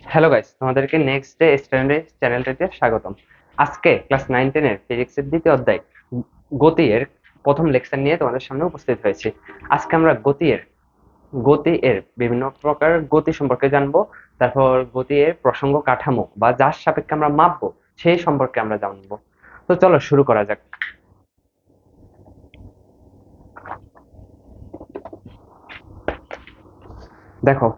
Hello guys, তোমাদেরকে next day standard চ্যানেলটিতে স্বাগতম। আজকে ক্লাস 9-10 এর ফিজিক্সের দ্বিতীয় অধ্যায় গতি এর প্রথম লেকচার নিয়ে তোমাদের সামনে উপস্থিত হয়েছি। আজকে আমরা গতি এর বিভিন্ন প্রকার গতি সম্পর্কে জানবো। তারপর গতি এর প্রসঙ্গ কাঠামো বা যার সাপেক্ষে আমরা মাপবো সেই সম্পর্কে আমরা জানবো। তো চলো শুরু করা যাক। দেখো,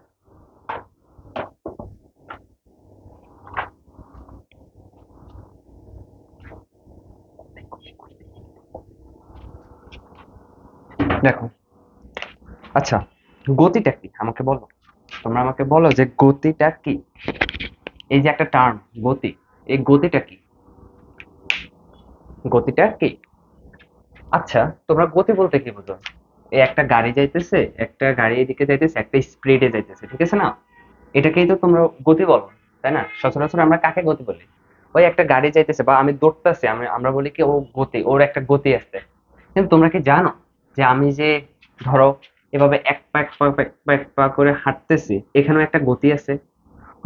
দেখো, আচ্ছা, গতিটা কি আমাকে বলো। তোমরা আমাকে বলো যে গতিটা কি। এই যে একটা টার্ম গতি, এই গতিটা কি? গতিটা কি? আচ্ছা, তোমরা গতি বলতে কি বুঝো? এই একটা গাড়ি যাইতেছে, একটা গাড়ি এদিকে যাইতেছে, একটা স্পিডে যাইতেছে, ঠিক আছে না? এটাকেই তো তোমরা গতি বলো, তাই না? সচরাচর আমরা কাকে গতি বলি? ওই একটা গাড়ি যাইতেছে বা আমি দৌড়তেছি, আমরা বলি কি ও গতি, ওর একটা গতি আছে। কিন্তু তোমরা কি জানো যে আমি যে ধরো এভাবে এক পা এক পা এক পা এক পা করে হাঁটতেছি, এখানেও একটা গতি আছে।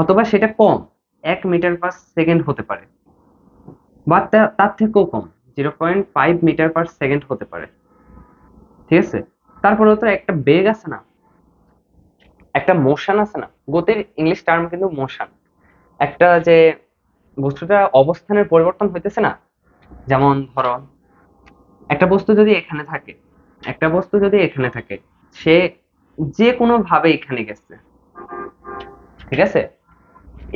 অথবা সেটা কম, 1 মিটার পার সেকেন্ড হতে পারে, বা তার থেকেও কম, 0.5 মিটার পার সেকেন্ড হতে পারে, ঠিক আছে? তারপরেও তো একটা বেগ আছে না, একটা মোশন আছে না। গতির ইংলিশ টার্ম কিন্তু মোশন। একটা যে বস্তুটা অবস্থানের পরিবর্তন হইতেছে না, যেমন ধরো একটা বস্তু যদি এখানে থাকে, একটা বস্তু যদি এখানে থাকে, সে যে কোনো ভাবে এখানে গেছে, ঠিক আছে?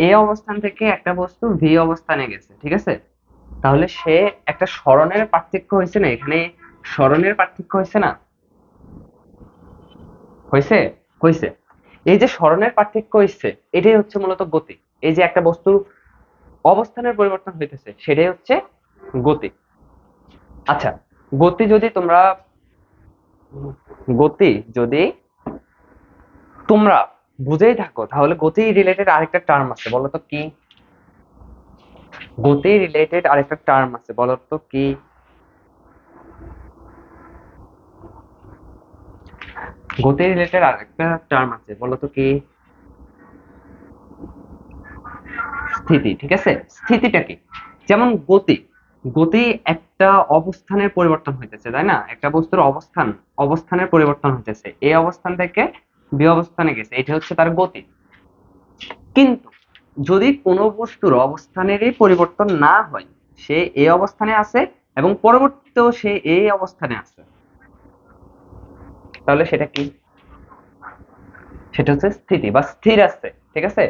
এ অবস্থান থেকে একটা বস্তু ভি অবস্থানে গেছে, ঠিক আছে? তাহলে সে একটা সরণের পার্থক্য হয়েছে না এখানে, সরণের পার্থক্য হয়েছে না, হয়েছে, হয়েছে। এই যে সরণের পার্থক্য হয়েছে, এটাই হচ্ছে মূলত গতি। এই যে একটা বস্তু অবস্থানের পরিবর্তন হইতেছে, সেটাই হচ্ছে গতি। আচ্ছা, গতি যদি তোমরা গতি যদি তোমরা বুঝেই থাকো, তাহলে গতি রিলেটেড আরেকটা টার্ম আছে, বলো তো কি? গতি রিলেটেড আরেকটা টার্ম আছে, বলো তো কি? গতি রিলেটেড আরেকটা টার্ম আছে, বলো তো কি? স্থিতি, ঠিক আছে? স্থিতিটা কি? যেমন গতি, গতি একটা অবস্থানের পরিবর্তন হইতেছে, তাই না? একটা বস্তুর অবস্থানের পরিবর্তন হইতেছে, এই অবস্থান থেকে বি অবস্থানে গেছে, এটা হচ্ছে তার গতি। কিন্তু যদি কোনো বস্তুর অবস্থানেরই পরিবর্তন না হয়, সে এই অবস্থানে আছে এবং পরবর্তীতেও সে এই অবস্থানে আছে, তাহলে সেটা কি? সেটা হচ্ছে স্থিতি বা স্থির আছে, ঠিক আছে?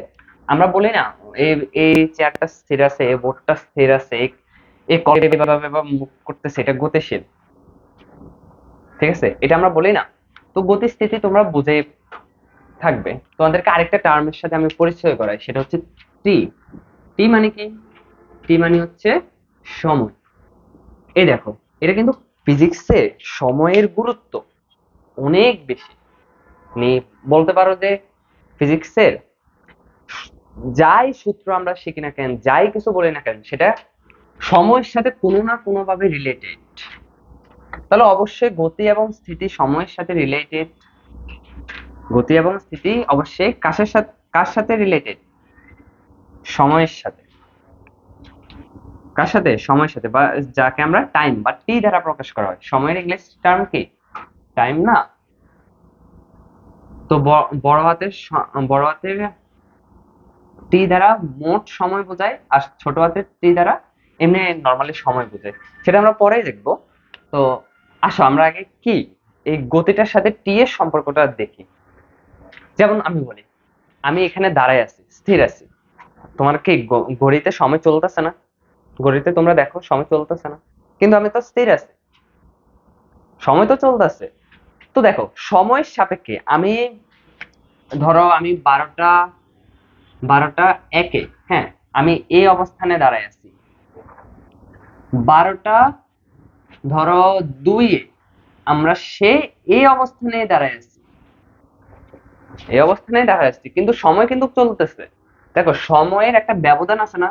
আমরা বলি না, এই এই চেয়ারটা স্থির আছে, এই বোর্ডটা স্থির আছে, এই কলম এভাবে মুভ করতেছে, এটা গতিশীল, ঠিক আছে? এটা আমরা বলি না। তো গতি স্থিতি তোমরা বুঝে থাকবে। তোমাদেরকে আরেকটা টার্মের সাথে আমি পরিচয় করাই, সেটা হচ্ছে টি। টি মানে কি? টি মানে হচ্ছে সময়। এই দেখো, এটা কিন্তু ফিজিক্সে সময়ের গুরুত্ব অনেক বেশি। মানে বলতে পারো যে ফিজিক্সের যাই সূত্র আমরা শিখি না কেন, যাই কিছু বলি না কেন, সেটা সময়ের সাথে কোনো না কোনো ভাবে রিলেটেড। তাহলে অবশ্যই গতি এবং স্থিতি সময়ের সাথে রিলেটেড। গতি এবং স্থিতি অবশ্যই কার সাথে রিলেটেড? সময়ের সাথে। কার সাথে? সময়ের সাথে, বা যাকে আমরা টাইম বা টি দ্বারা প্রকাশ করা হয়। সময়ের ইংলিশ টার্ম কি? টাইম না? তো বড় হাতের টি দ্বারা মোট সময় বোঝায়, আর ছোট হাতের টি দ্বারা এমনি নর্মালি সময় বোঝায়। সেটা আমরা পরেই দেখবো। তো আসো আমরা আগে কি এই গতিটার সাথে টি এর সম্পর্কটা দেখি। যেমন আমি বলি, আমি এখানে দাঁড়ায় আছি, স্থির আছি। তোমার কি ঘড়িতে সময় চলতেছে না? ঘড়িতে তোমরা দেখো সময় চলতেছে না, কিন্তু আমি তো স্থির আছি, সময় তো চলতেছে। তো দেখো, সময়ের সাপেক্ষে আমি ধরো আমি 12টা 1-এ, হ্যাঁ, আমি এই অবস্থানে দাঁড়ায় আছি। 12টা ধরো 2-এ আমরা সে এই অবস্থানে দাঁড়ায় আছি, এই অবস্থানে দাঁড়ায় আছি, কিন্তু সময় কিন্তু চলতেছে। দেখো, সময়ের একটা ব্যবধান আছে না?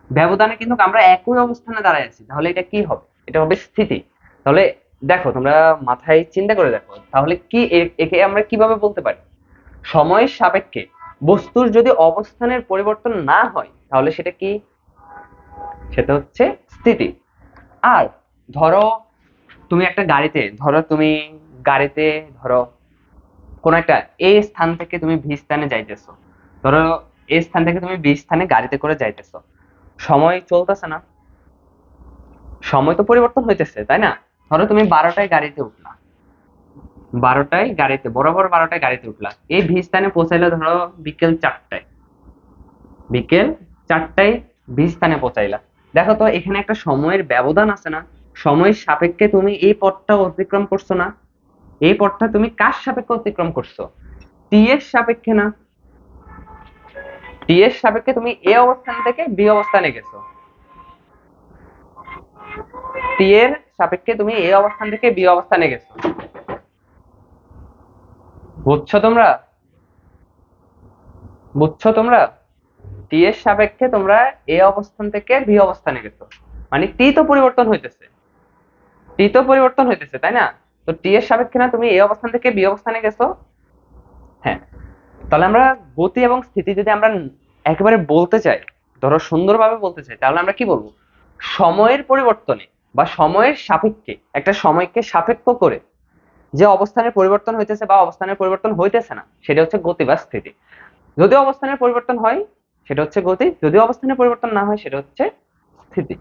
ব্যবধানে কিন্তু আমরা একই অবস্থানে দাঁড়ায় আছি, তাহলে এটা কি হবে? এটা হবে স্থিতি। তাহলে দেখো, তোমরা মাথায় চিন্তা করে দেখো, তাহলে কি একে আমরা কিভাবে বলতে পারি? সময়ের সাপেক্ষে বস্তুর যদি অবস্থানের পরিবর্তন না হয় তাহলে সেটা কি? সেটা হচ্ছে স্থিতি। আর ধরো তুমি একটা গাড়িতে, ধরো কোন একটা এ স্থান থেকে তুমি বি স্থানে যাইতেছো। ধরো এ স্থান থেকে তুমি বি স্থানে গাড়িতে করে যাইতেছো, সময় চলতেছে না, সময় তো পরিবর্তন হইতেছে, তাই না? ধরো তুমি 12টায় গাড়িতে উঠলা, 12টায় গাড়িতে, বরাবর 12টায় গাড়িতে উঠলা, এই ভি স্থানে পৌঁছাইলে ধরো বিকেল 4টায়, বিকেল 4টায় ভি স্থানে পৌঁছাইলা। দেখো তো এখানে একটা সময়ের ব্যবধান আছে না? সময়ের সাপেক্ষে তুমি এই পথটা অতিক্রম করছো না? এই পথটা তুমি কার সাপেক্ষে অতিক্রম করছো? টি এর সাপেক্ষে না? টি এর সাপেক্ষে তুমি এ অবস্থান থেকে বি অবস্থানে গেছো, টি এর সাপেক্ষে তুমি এ অবস্থান থেকে বি অবস্থানে গেছো। বুঝছো তোমরা? বুঝছো তোমরা? টি এর সাপেক্ষে তোমরা এ অবস্থান থেকে বি অবস্থানে গেছো, মানে টি তো পরিবর্তন হইতেছে, টি তো পরিবর্তন হইতেছে, তাই না? তো টি এর সাপেক্ষে না তুমি এ অবস্থান থেকে বি অবস্থানে গেছো। হ্যাঁ, তাহলে আমরা গতি এবং স্থিতি যদি আমরা একেবারে বলতে চাই, ধরো সুন্দরভাবে বলতে চাই, তাহলে আমরা কি বলবো? সময়ের পরিবর্তনে বা সময়ের সাপেক্ষে, একটা সময়কে সাপেক্ষ করে যে অবস্থানের পরিবর্তন হইতেছে বা অবস্থানের পরিবর্তন হইতেছে না, সেটা হচ্ছে গতি বা স্থিতি। যদি অবস্থানের পরিবর্তন হয় সেটা হচ্ছে গতি, যদি অবস্থানের পরিবর্তন না হয় সেটা হচ্ছে স্থিতি।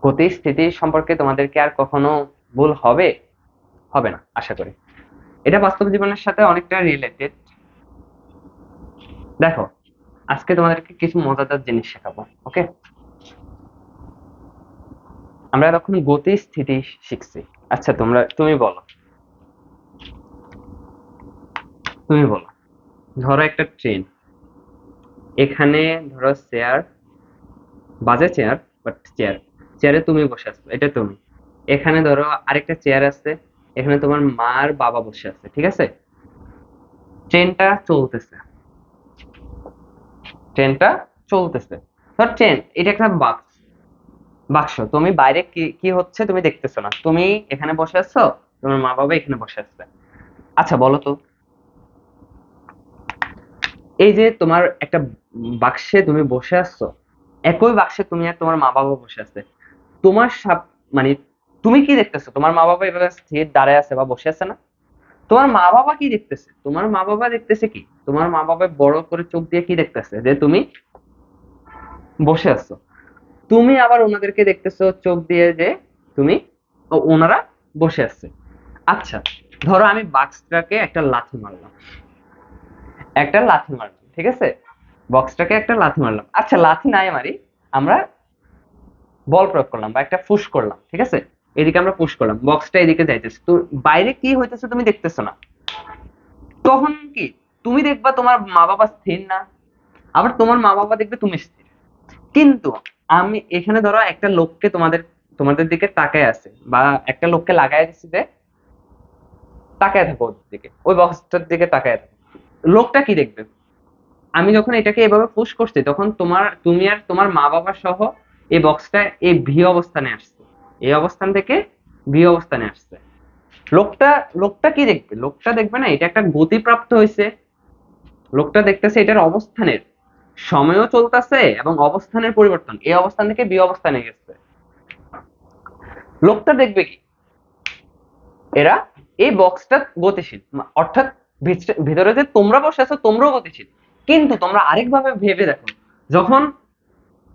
গতি স্থিতি সম্পর্কে তোমাদেরকে আর কখনো ভুল হবে? হবে না আশা করি। এটা বাস্তব জীবনের সাথে অনেকটা রিলেটেড। দেখো, আজকে তোমাদেরকে কিছু মজাদার জিনিস শেখাবো, ওকে? আমরা এখন গতি স্থিতি শিখছি। আচ্ছা তুমি বলো, ধরো একটা ট্রেন, এখানে ধরো চেয়ার, বাজে চেয়ার, বাট চেয়ার, চেয়ারে তুমি বসে আছো, এটা তুমি। এখানে ধরো আরেকটা চেয়ার আছে, এখানে তোমার মা আর বাবা বসে আছে, ঠিক আছে? ট্রেনটা চলতেছে, ট্রেনটা চলতেছে। ধর ট্রেন এটা একটা বাক্স, বাক্স, তুমি বাইরে কি কি হচ্ছে তুমি দেখতেছো না, তুমি এখানে বসে আছো, তোমার মা বাবা এখানে বসে আছে। আচ্ছা বলো তো, এই যে তোমার একটা বাক্সে তুমি বসে আছো, একই বাক্সে তুমি আর তোমার মা বাবা বসে আছে, তোমার মানে তুমি কি দেখতেছো? তোমার মা বাবা এভাবে স্থির দাঁড়ায় আছে বা বসে আছে না? তোমার মা বাবা কি দেখতেছে? তোমার মা বাবা দেখতেছে কি? তোমার মা বাবা বড় করে চোখ দিয়ে কি দেখতেছে? যে তুমি বসে আছো। তুমি আবার ওনাদেরকে দেখতেছো চোখ দিয়ে যে তুমি, ওনারা বসে আছে। আচ্ছা, ধরো আমি বাক্সটাকে একটা লাথি মারলাম, একটা লাথি মারলাম, ঠিক আছে? বক্সটাকে একটা লাথি মারলাম। আচ্ছা লাথি নাই মারি, আমরা বল প্রয়োগ করলাম বা একটা পুশ করলাম, ঠিক আছে? এদিকে আমরা পুশ করলাম, বক্সটা এদিকে যাইতেছে, তো বাইরে কি হইতেছে তুমি দেখতেছো না। তখন কি তুমি দেখবা তোমার মা বাবা স্থির না, আবার তোমার মা বাবা দেখবে তুমি স্থির। কিন্তু আমি এখানে ধরো একটা লোককে তোমাদের দিকে তাকায় আছে, বা একটা লোককে লাগাই দিচ্ছি যে তাকায় থাকো ওর দিকে, ওই বক্সটার দিকে তাকায় থাকো। লোকটা কি দেখবে? আমি যখন এটাকে এভাবে পুশ করছি তখন তুমি আর তোমার মা বাবা সহ এই বক্সটা এই ভি অবস্থানে আসছে, এই অবস্থান থেকে ভি অবস্থানে আসছে। লোকটা লোকটা কি দেখবে? লোকটা দেখবে না এটা একটা গতিপ্রাপ্ত হয়েছে, লোকটা দেখতেছে এটার অবস্থানের, সময়ও চলতেছে এবং অবস্থানের পরিবর্তন, এই অবস্থান থেকে বি অবস্থানে গেছে। লোকটা দেখবে কি? এরা এই বক্সটা গতিশীল, অর্থাৎ ভিতরে যে তোমরা বসে আছো তোমরাও গতিশীল। কিন্তু তোমরা আরেকভাবে ভেবে দেখো, যখন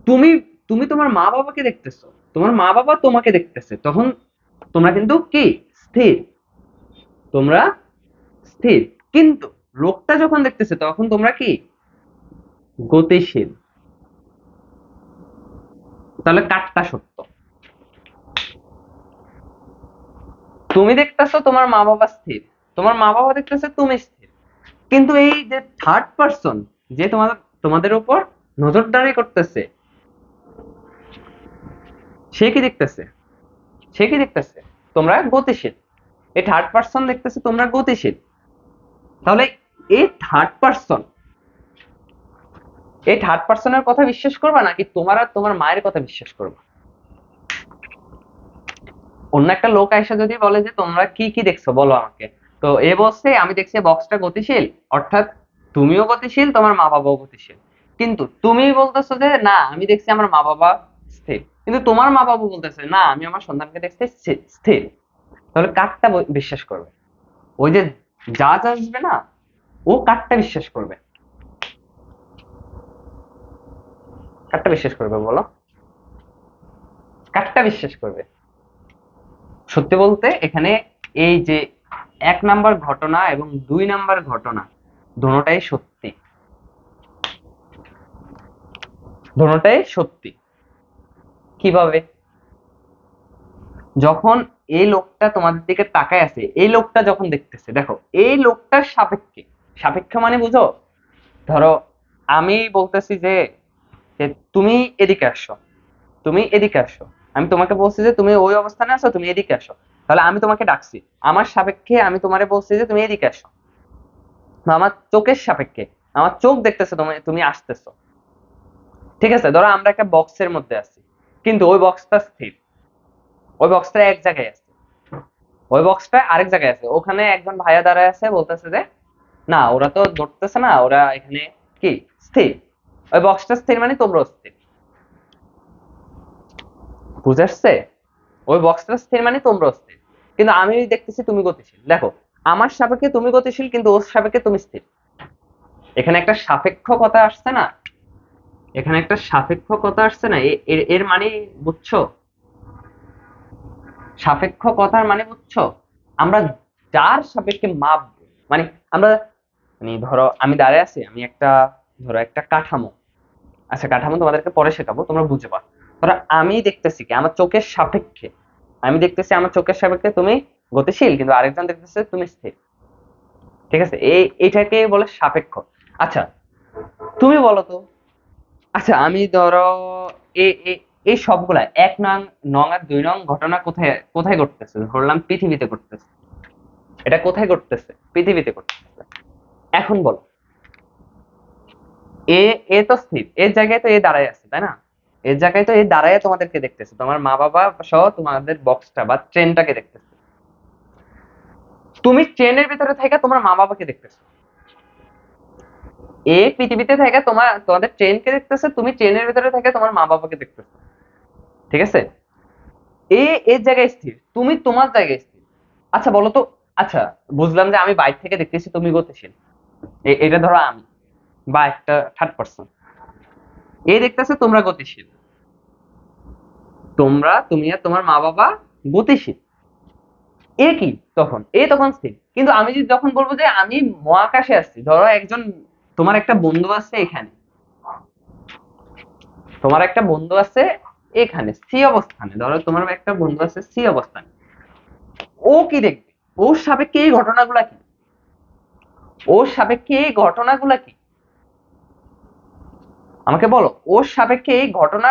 তুমি তুমি তোমার মা বাবাকে দেখতেছো, তোমার মা বাবা তোমাকে দেখতেছে, তখন তোমরা কিন্তু কি? স্থির, তোমরা স্থির। কিন্তু লোকটা যখন দেখতেছে তখন তোমরা কি? গতিশীল। তাহলে কারটা সত্য? তুমি দেখতেছো তোমার মা বাবা স্থির, তোমার মা বাবা দেখতেছে তুমি স্থির, কিন্তু এই যে থার্ড পার্সন, যে তোমাদের উপর নজরদারি করতেছে, সে কি দেখতেছে? সে কি দেখতেছে? তোমরা গতিশীল। এই থার্ড পার্সন দেখতেছে তোমরা গতিশীল। তাহলে এই থার্ড পার্সন, এই থার্ড পার্সনের কথা বিশ্বাস করবা নাকি তোমার আর তোমার মায়ের কথা বিশ্বাস করবা? অন্য একটা লোক আইসা যদি বলে যে তোমরা কি কি দেখছো বলো আমাকে, তো এ বলছে আমি দেখছি বক্সটা গতিশীল, অর্থাৎ তুমিও গতিশীল, তোমার মা বাবাও গতিশীল, কিন্তু তুমি বলতেছো যে না আমি দেখছি আমার মা বাবা স্থির, কিন্তু তোমার মা বাবা বলতেছে না আমি আমার সন্তানকে দেখছি স্থির। তাহলে কারটা বিশ্বাস করবে? ওই যে জাজ আসবে না, ও কারটা বিশ্বাস করবে? কারটা বিশ্বাস করবে বলো? কারটা বিশ্বাস করবে? সত্যি বলতে এখানে এই যে 1 নাম্বার ঘটনা এবং 2 নাম্বার ঘটনা দোনোটাই সত্যি, দোনোটাই সত্যি। কিভাবে? যখন এই লোকটা তোমাদের দিকে তাকায় আছে, এই লোকটা যখন দেখতেছে, দেখো এই লোকটার সাপেক্ষে, সাপেক্ষ মানে বুঝো, ধরো আমি বলতেছি যে যে তুমি এদিকে আসো, তুমি এদিকে আসো, আমি তোমাকে বলছি যে তুমি ওই অবস্থানে আছো, তুমি এদিকে আসো, তাহলে আমি তোমাকে ডাকছি, আমার সাপেক্ষে আমি তোমারে বলছি যে তুমি এদিকে আসো, বা আমার চোখের সাপেক্ষে আমার চোখ দেখতেছে তুমি তুমি আসতেছো, ঠিক আছে? ধরো আমরা একটা বক্সের মধ্যে আছি, কিন্তু ওই বক্সটা স্থির, ওই বক্সটা এক জায়গায় আছে, ওই বক্সটা আরেক জায়গায় আছে, ওখানে একজন ভাইয়া দাঁড়ায় আছে বলতেছে যে না ওরা তো ধরতেছে না, ওরা এখানে কি স্থির, ওই বক্সটা স্থির মানে তোমরা স্থির। বুঝে আসছে? ওই বক্সটা স্থির মানে তোমরা স্থির, কিন্তু আমি দেখতেছি তুমি গতিশীল, দেখো আমার সাপেক্ষে তুমি গতিশীল কিন্তু ওর সাপেক্ষে তুমি স্থির। এখানে একটা সাপেক্ষকতা আসছে না, এখানে একটা সাপেক্ষকতা আসছে না, এর মানে বুঝছো? সাপেক্ষকতার মানে বুঝছো? আমরা যার সাপেক্ষে মাপবো, মানে আমরা, মানে ধরো আমি দাঁড়ায় আছি, আমি একটা, ধরো একটা কাঠামো, আচ্ছা কাঠামো তোমাদেরকে পরে শেখাবো, তোমরা বুঝবা। ধরো আমি দেখতেছি কি আমার চোখের সাপেক্ষে, আমি দেখতেছি আমার চোখের সাপেক্ষে তুমি গতিশীল, কিন্তু আরেকজন দেখতেছে তুমি স্থির, ঠিক আছে? এইটাকে বলে সাপেক্ষ। আচ্ছা তুমি বলো তো, আচ্ছা আমি ধরো এই সবগুলা 1 নং, নং আর 2 নং ঘটনা কোথায় কোথায় ঘটতেছে? ধরলাম পৃথিবীতে ঘটতেছে, এটা কোথায় ঘটতেছে? পৃথিবীতে ঘটতেছে। এখন বলো, এ এ তো স্থির, এর জায়গায় তো এ দাঁড়ায় আছে, তাই না? এর জায়গায় তো এ দাঁড়ায় তোমাদেরকে দেখতেছে, তোমার মা বাবা সহ তোমাদের বক্সটা বা ট্রেনটাকে দেখতেছে। তুমি ট্রেনের ভিতরে থেকে তোমার মা বাবাকে দেখতেছো, এ পৃথিবীতে থেকে তোমাদের ট্রেনকে দেখতেছে, তুমি ট্রেনের ভিতরে থেকে তোমার মা বাবাকে দেখতেছো, ঠিক আছে? এর জায়গায় স্থির, তুমি তোমার জায়গায় স্থির। আচ্ছা বলো তো, আচ্ছা বুঝলাম যে আমি বাইরে থেকে দেখতেছি তুমি গতিশীল, এটা ধরো আমি বা একটা থার্ড পার্সন, এ দেখতেছে তোমরা গতিশীল, তোমরা তুমি আর তোমার মা বাবা গতিশীল, এ কি তখন? এ তখন স্থির। কিন্তু আমি যদি যখন বলবো যে আমি মহাকাশে আসছি, ধরো একজন, তোমার একটা বন্ধু আছে এখানে, তোমার একটা বন্ধু আছে এখানে সি অবস্থানে, ধরো তোমার একটা বন্ধু আছে সি অবস্থানে, ও কি দেখবে? ওর সাপেক্ষে এই ঘটনাগুলা কি? ওর সাপেক্ষে এই ঘটনাগুলা কি? আমাকে বলো, ওর সাপেক্ষে এই ঘটনা,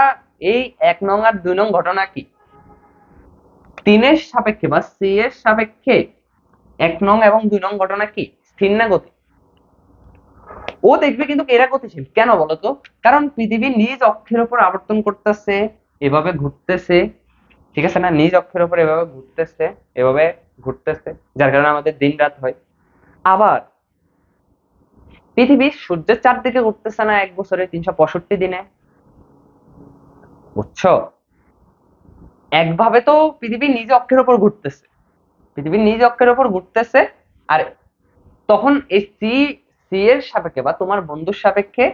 এই 1 নং আর 2 নং ঘটনা কি? 3-এর সাপেক্ষে বা সি এর সাপেক্ষে 1 নং এবং 2 নং ঘটনা কি স্থির না গতি? ও দেখবে কিন্তু এরা গতিশীল কেন বলতো? কারণ পৃথিবী নিজ অক্ষের উপর আবর্তন করতেছে, এভাবে ঘুরতেছে, ঠিক আছে না? নিজ অক্ষের উপর এভাবে ঘুরতেছে, এভাবে ঘুরতেছে, যার কারণে আমাদের দিন রাত হয়। আবার পৃথিবী সূর্যের চারদিকে ঘুরতেছে না 1 বছরে 365 দিনে, বুঝছো? একভাবে তো পৃথিবী নিজ অক্ষের উপর ঘুরতেছে, পৃথিবী নিজ অক্ষের উপর ঘুরতেছে, আর তখন এই সি, সি এর সাপেক্ষে বা তোমার বন্ধুর সাপেক্ষে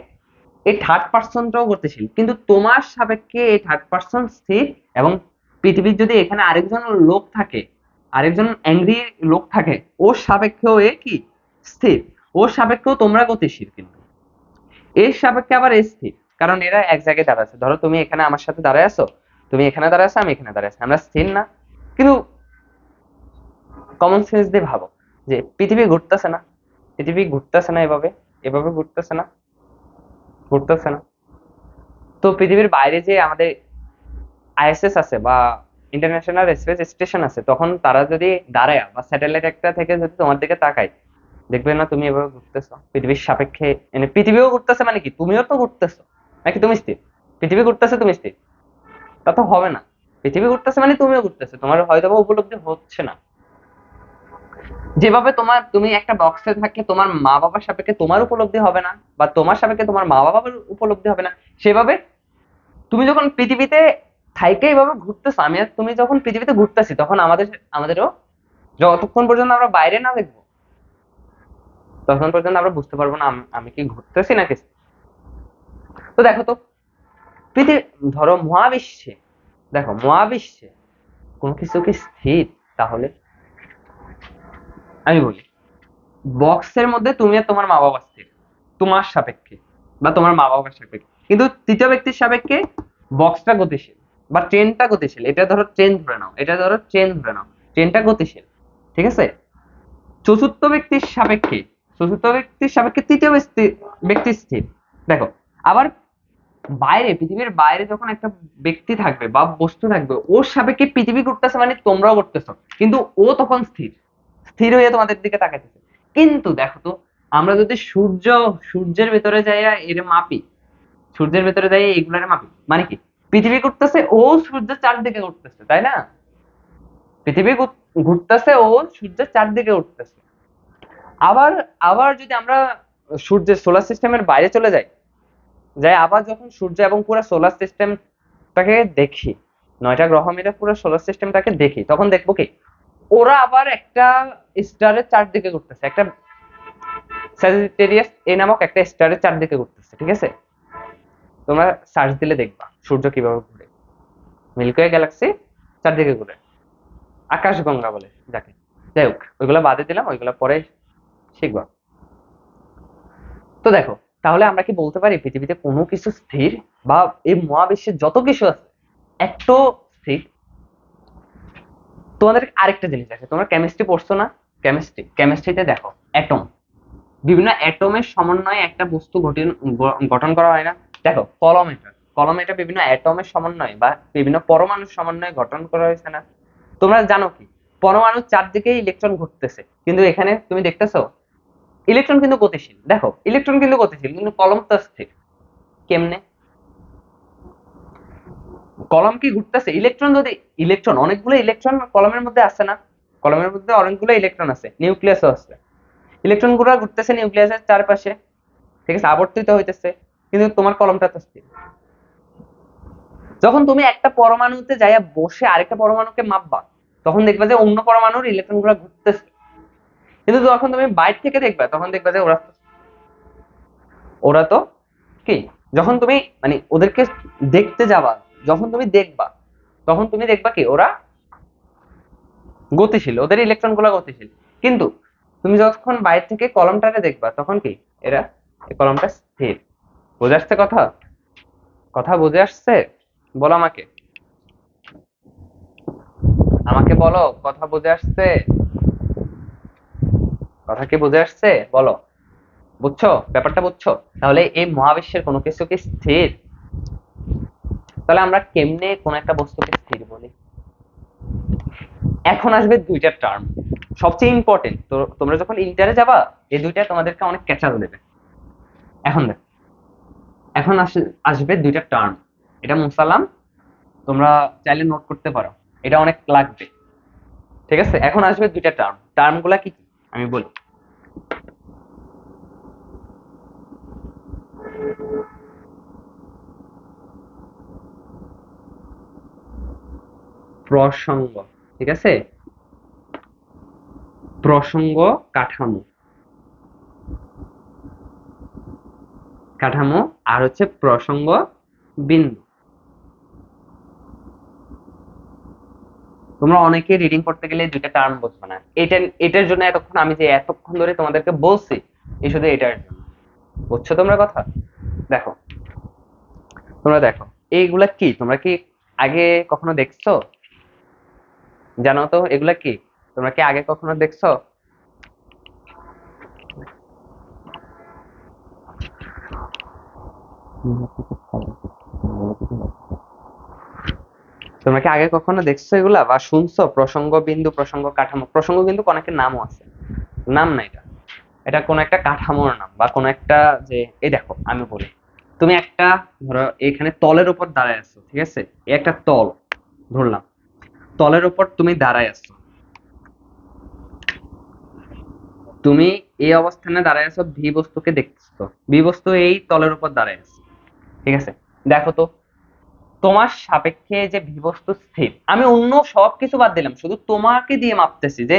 এই থার্ড পার্সনটাও গতিশীল, কিন্তু তোমার সাপেক্ষে এই থার্ড পার্সন স্থির, এবং পৃথিবীর যদি এখানে আরেকজন লোক থাকে, আরেকজন অ্যাংরি লোক থাকে, ওর সাপেক্ষেও এ কি স্থির, ওর সাপেক্ষেও তোমরা গতিশীল, কিন্তু এর সাপেক্ষে আবার এ স্থির, কারণ এরা এক জায়গায় দাঁড়ায় আছে। ধরো তুমি এখানে আমার সাথে দাঁড়ায় আছো, তুমি এখানে দাঁড়ায় আছো, আমি এখানে দাঁড়ায় আছি, আমরা স্থির না? কিন্তু কমন সেন্স দিয়ে ভাবো যে পৃথিবী ঘুরতেছে না, পৃথিবী ঘুরতেছে না এভাবে, এভাবে ঘুরতেছে না, ঘুরতেছে না। তো পৃথিবীর বাইরে যে আমাদের আইএসএস আছে বা ইন্টারন্যাশনাল স্পেস স্টেশন আছে, তখন তারা যদি দাঁড়ায় বা স্যাটেলাইট একটা থেকে যদি তোমার দিকে তাকায়, দেখবে না তুমি এভাবে ঘুরতেছো পৃথিবীর সাপেক্ষে, মানে পৃথিবীও ঘুরতেছে মানে কি তুমিও তো ঘুরতেছো, নাকি তুমি স্থির? পৃথিবী ঘুরতেছে তুমি স্থির, তা তো হবে না। পৃথিবী ঘুরতেছে মানে তুমিও ঘুরতেছো, তোমার হয়তো বা উপলব্ধি হচ্ছে না। যেভাবে তুমি একটা বক্সে থাকলে তোমার মা বাবার সাপেক্ষে তোমার উপলব্ধি হবে না, বা তোমার সাপেক্ষে তোমার মা বাবার উপলব্ধি হবে না, সেভাবে তুমি যখন পৃথিবীতে থাইকে এইভাবে ঘুরতেছো, আমি আর তুমি যখন পৃথিবীতে ঘুরতেছি, তখন আমাদেরও যতক্ষণ পর্যন্ত আমরা বাইরে না দেখবো, ততক্ষণ পর্যন্ত আমরা বুঝতে পারবো না আমি কি ঘুরতেছি নাকি। তো দেখো তো, পৃথিবী, ধরো মহাবিশ্বে, দেখো মহাবিশ্বে কোন কিছু কি স্থির? তাহলে আমি বলি, বক্সের মধ্যে তুমি আর তোমার মা বাবা স্থির, তোমার সাপেক্ষে বা তোমার মা বাবার সাপেক্ষে, কিন্তু তৃতীয় ব্যক্তির সাপেক্ষে বক্সটা গতিশীল বা ট্রেনটা গতিশীল। এটা ধরো ট্রেন ধরে নাও, এটা ধরো ট্রেন ধরে নাও, ট্রেনটা গতিশীল, ঠিক আছে। চতুর্থ ব্যক্তির সাপেক্ষে, চতুর্থ ব্যক্তির সাপেক্ষে তৃতীয় ব্যক্তি স্থির। দেখো, আবার বাইরে, পৃথিবীর বাইরে যখন একটা ব্যক্তি থাকবে বা বস্তু থাকবে, ওর সাপেক্ষে পৃথিবী ঘুরতেছে, মানে তোমরাও ঘুরতেছো, কিন্তু ও তখন স্থির, স্থির হয়ে তোমাদের দিকে তাকাইতেছে। কিন্তু দেখো তো, আমরা যদি সূর্যের ভেতরে যাইয়া এর মাপি, সূর্যের ভেতরে যাই এগুলারে মাপি, মানে কি, পৃথিবী ঘুরতেছে, ও সূর্যের চারদিকে ঘুরতেছে, তাই না? পৃথিবী ঘুরতেছে, ও সূর্যের চারদিকে উঠতেছে। আবার আবার যদি আমরা সূর্যের সোলার সিস্টেমের বাইরে চলে যাই, আবার যখন সূর্য এবং পুরো সোলার সিস্টেমটাকে দেখি, 9টা গ্রহ মিলে পুরো সোলার সিস্টেমটাকে দেখি, তখন দেখবো কি, ওরা আবার একটা স্টারের চারদিকে ঘুরতেছে, একটা স্যাজিটেরিয়াস এ নামক একটা স্টারের চারদিকে ঘুরতেছে, ঠিক আছে। তোমরা সার্চ দিলে দেখবা সূর্য কিভাবে ঘুরে, মিল্কি ওয়ে গ্যালাক্সি চারদিকে ঘুরে, আকাশগঙ্গা বলে যাকে। যাই হোক, ওইগুলা বাদে দিলাম, ওইগুলা পরে শিখবা। তো দেখো, তাহলে আমরা কি বলতে পারি পৃথিবীতে কোনো কিছু স্থির, বা এই মহাবিশ্বে যত কিছু আছে একটু স্থির? তোমাদের আরেকটা জিনিস আছে, তোমরা কেমিস্ট্রি পড়ছো না? কেমিস্ট্রিতে দেখো, অ্যাটম, বিভিন্ন অ্যাটমের সমন্বয়ে একটা বস্তু গঠন করা হয় না? দেখো, কলম এটা বিভিন্ন অ্যাটমের সমন্বয়ে বা বিভিন্ন পরমাণুর সমন্বয়ে গঠন করা হয়েছে না? তোমরা জানো কি, পরমাণুর চারদিকে ইলেকট্রন ঘুরতেছে, কিন্তু এখানে তুমি দেখতেছো ইলেকট্রন কিন্তু গতিশীল। দেখো, ইলেকট্রন কিন্তু গতিশীল, কিন্তু কলম তো স্থির। কেমনে? কলম কি ঘুরতেছে? অনেকগুলো ইলেকট্রন কলমের মধ্যে আছে না? কলমের মধ্যে অনেকগুলো ইলেকট্রন আছে, নিউক্লিয়াসও আছে। ইলেকট্রন গুলো ঘুরতেছে নিউক্লিয়াসের চারপাশে, ঠিক আছে, আবর্তিত হইতেছে, কিন্তু তোমার কলমটা তো স্থির। যখন তুমি একটা পরমাণুতে যাইয়া বসে আরেকটা পরমাণুকে মাপবা, তখন দেখবা যে অন্য পরমাণুর ইলেকট্রন গুলো ঘুরতেছে, কিন্তু যখন তুমি বাইরে থেকে দেখবা, তখন দেখবা যে ওরা তো কি, যখন তুমি মানে ওদেরকে দেখতে যাবা, যখন তুমি দেখবা, তখন তুমি দেখবা কি, ওরা গতিশীল, ওদের ইলেকট্রন গুলো গতিশীল। কিন্তু তুমি যখন বাইরে থেকে কলমটাকে দেখবা, তখন কি, এরা, এই কলমটা স্থির। বুঝে আসছে কথা? কথা বুঝে আসছে? বলো আমাকে, আমাকে বলো, কথা বুঝে আসছে? কথা কি বুঝে আসছে বলো? বুঝছো? ব্যাপারটা বুঝছো? তাহলে এই মহাবিশ্বের কোনো কিছু কি স্থির? তাহলে আমরা কেমনে কোন একটা বস্তুকে স্থির বলি? এখন আসবে দুইটা টার্ম, সবচেয়ে ইম্পর্টেন্ট। তো তোমরা যখন ইন্টারে যাবা, এই দুইটা তোমাদেরকে অনেক ক্যাচাল দেবে। এখন দেখো, এখন আসবে দুইটা টার্ম, এটা মুসালাম, তোমরা চাইলে নোট করতে পারো, এটা অনেক লাগবে, ঠিক আছে। এখন আসবে দুইটা টার্ম, টার্ম গুলা কি কি আমি বলি। প্রসঙ্গ, ঠিক আছে, প্রসঙ্গ কাঠামো, কাঠামো, আর হচ্ছে প্রসঙ্গ বিন্দু। তোমরা অনেকে রিডিং করতে গেলে দুইটা টার্ম বুঝবে না, এটার জন্য এতক্ষণ আমি যে এতক্ষণ ধরে তোমাদেরকে বলছি, এই শুধু এটার জন্য। বুঝছো তোমরা কথা? দেখো, তোমরা দেখো, এইগুলা কি, তোমরা কি আগে কখনো দেখছো? জানো তো এগুলা কি? তোমরা কি আগে কখনো দেখছো? তোমরা কি আগে কখনো দেখছো এগুলা বা শুনছো? প্রসঙ্গ বিন্দু, প্রসঙ্গ কাঠামো। প্রসঙ্গ কিন্তু কোন একটা নামও আছে, নাম না এটা, এটা কোন একটা কাঠামোর নাম বা কোন একটা, যে এই দেখো আমি বলি, তুমি একটা, ধরো এখানে তলের উপর দাঁড়ায় আছো, ঠিক আছে, এই একটা তল ধরলাম, তলের উপর তুমি দাঁড়ায় আছো, তুমি এই অবস্থানে দাঁড়ায় আছো, ভি বস্তুকে দেখতেছো, ভি বস্তু এই তলের উপর দাঁড়ায় আছে, ঠিক আছে? দেখো তো, তোমার সাপেক্ষে যে ভি বস্তু স্থির, আমি অন্য সবকিছু বাদ দিলাম, শুধু তোমাকে দিয়ে মাপতেছি যে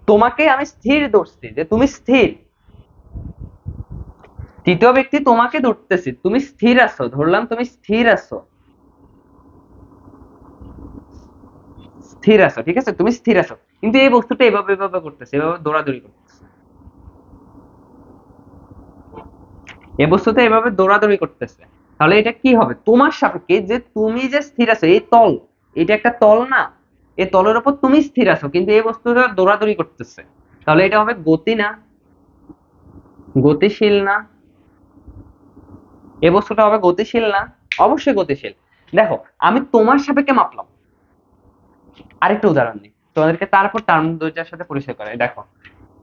তোমাকে আমি স্থির ধরছি যে তুমি স্থির, তৃতীয় ব্যক্তি তোমাকে ধরতেছি, তুমি স্থির আছো, ধরলাম তুমি স্থির আছো, স্থির আছো, ঠিক আছে, তুমি স্থির আছো, কিন্তু এই বস্তুটা এভাবে এভাবে করতেছে, এভাবে দৌড়াদৌড়ি করতেছে, এই বস্তুটা এভাবে দৌড়াদৌড়ি করতেছে, তাহলে এটা কি হবে তোমার সাপেক্ষে, যে তুমি যে স্থির আছো, এই তল, এটা একটা তল না, এই তলের উপর তুমি স্থির আছো, কিন্তু এই বস্তুটা দৌড়াদৌড়ি করতেছে, তাহলে এটা হবে গতি না, গতিশীল না, এই বস্তুটা হবে গতিশীল না, অবশ্যই গতিশীল। দেখো, আমি তোমার সাপেক্ষে মাপলাম, আরেকটা উদাহরণ দিই তোমাদেরকে, তারপর টার্ম দুইটার সাথে পরিচয় করাই। দেখো,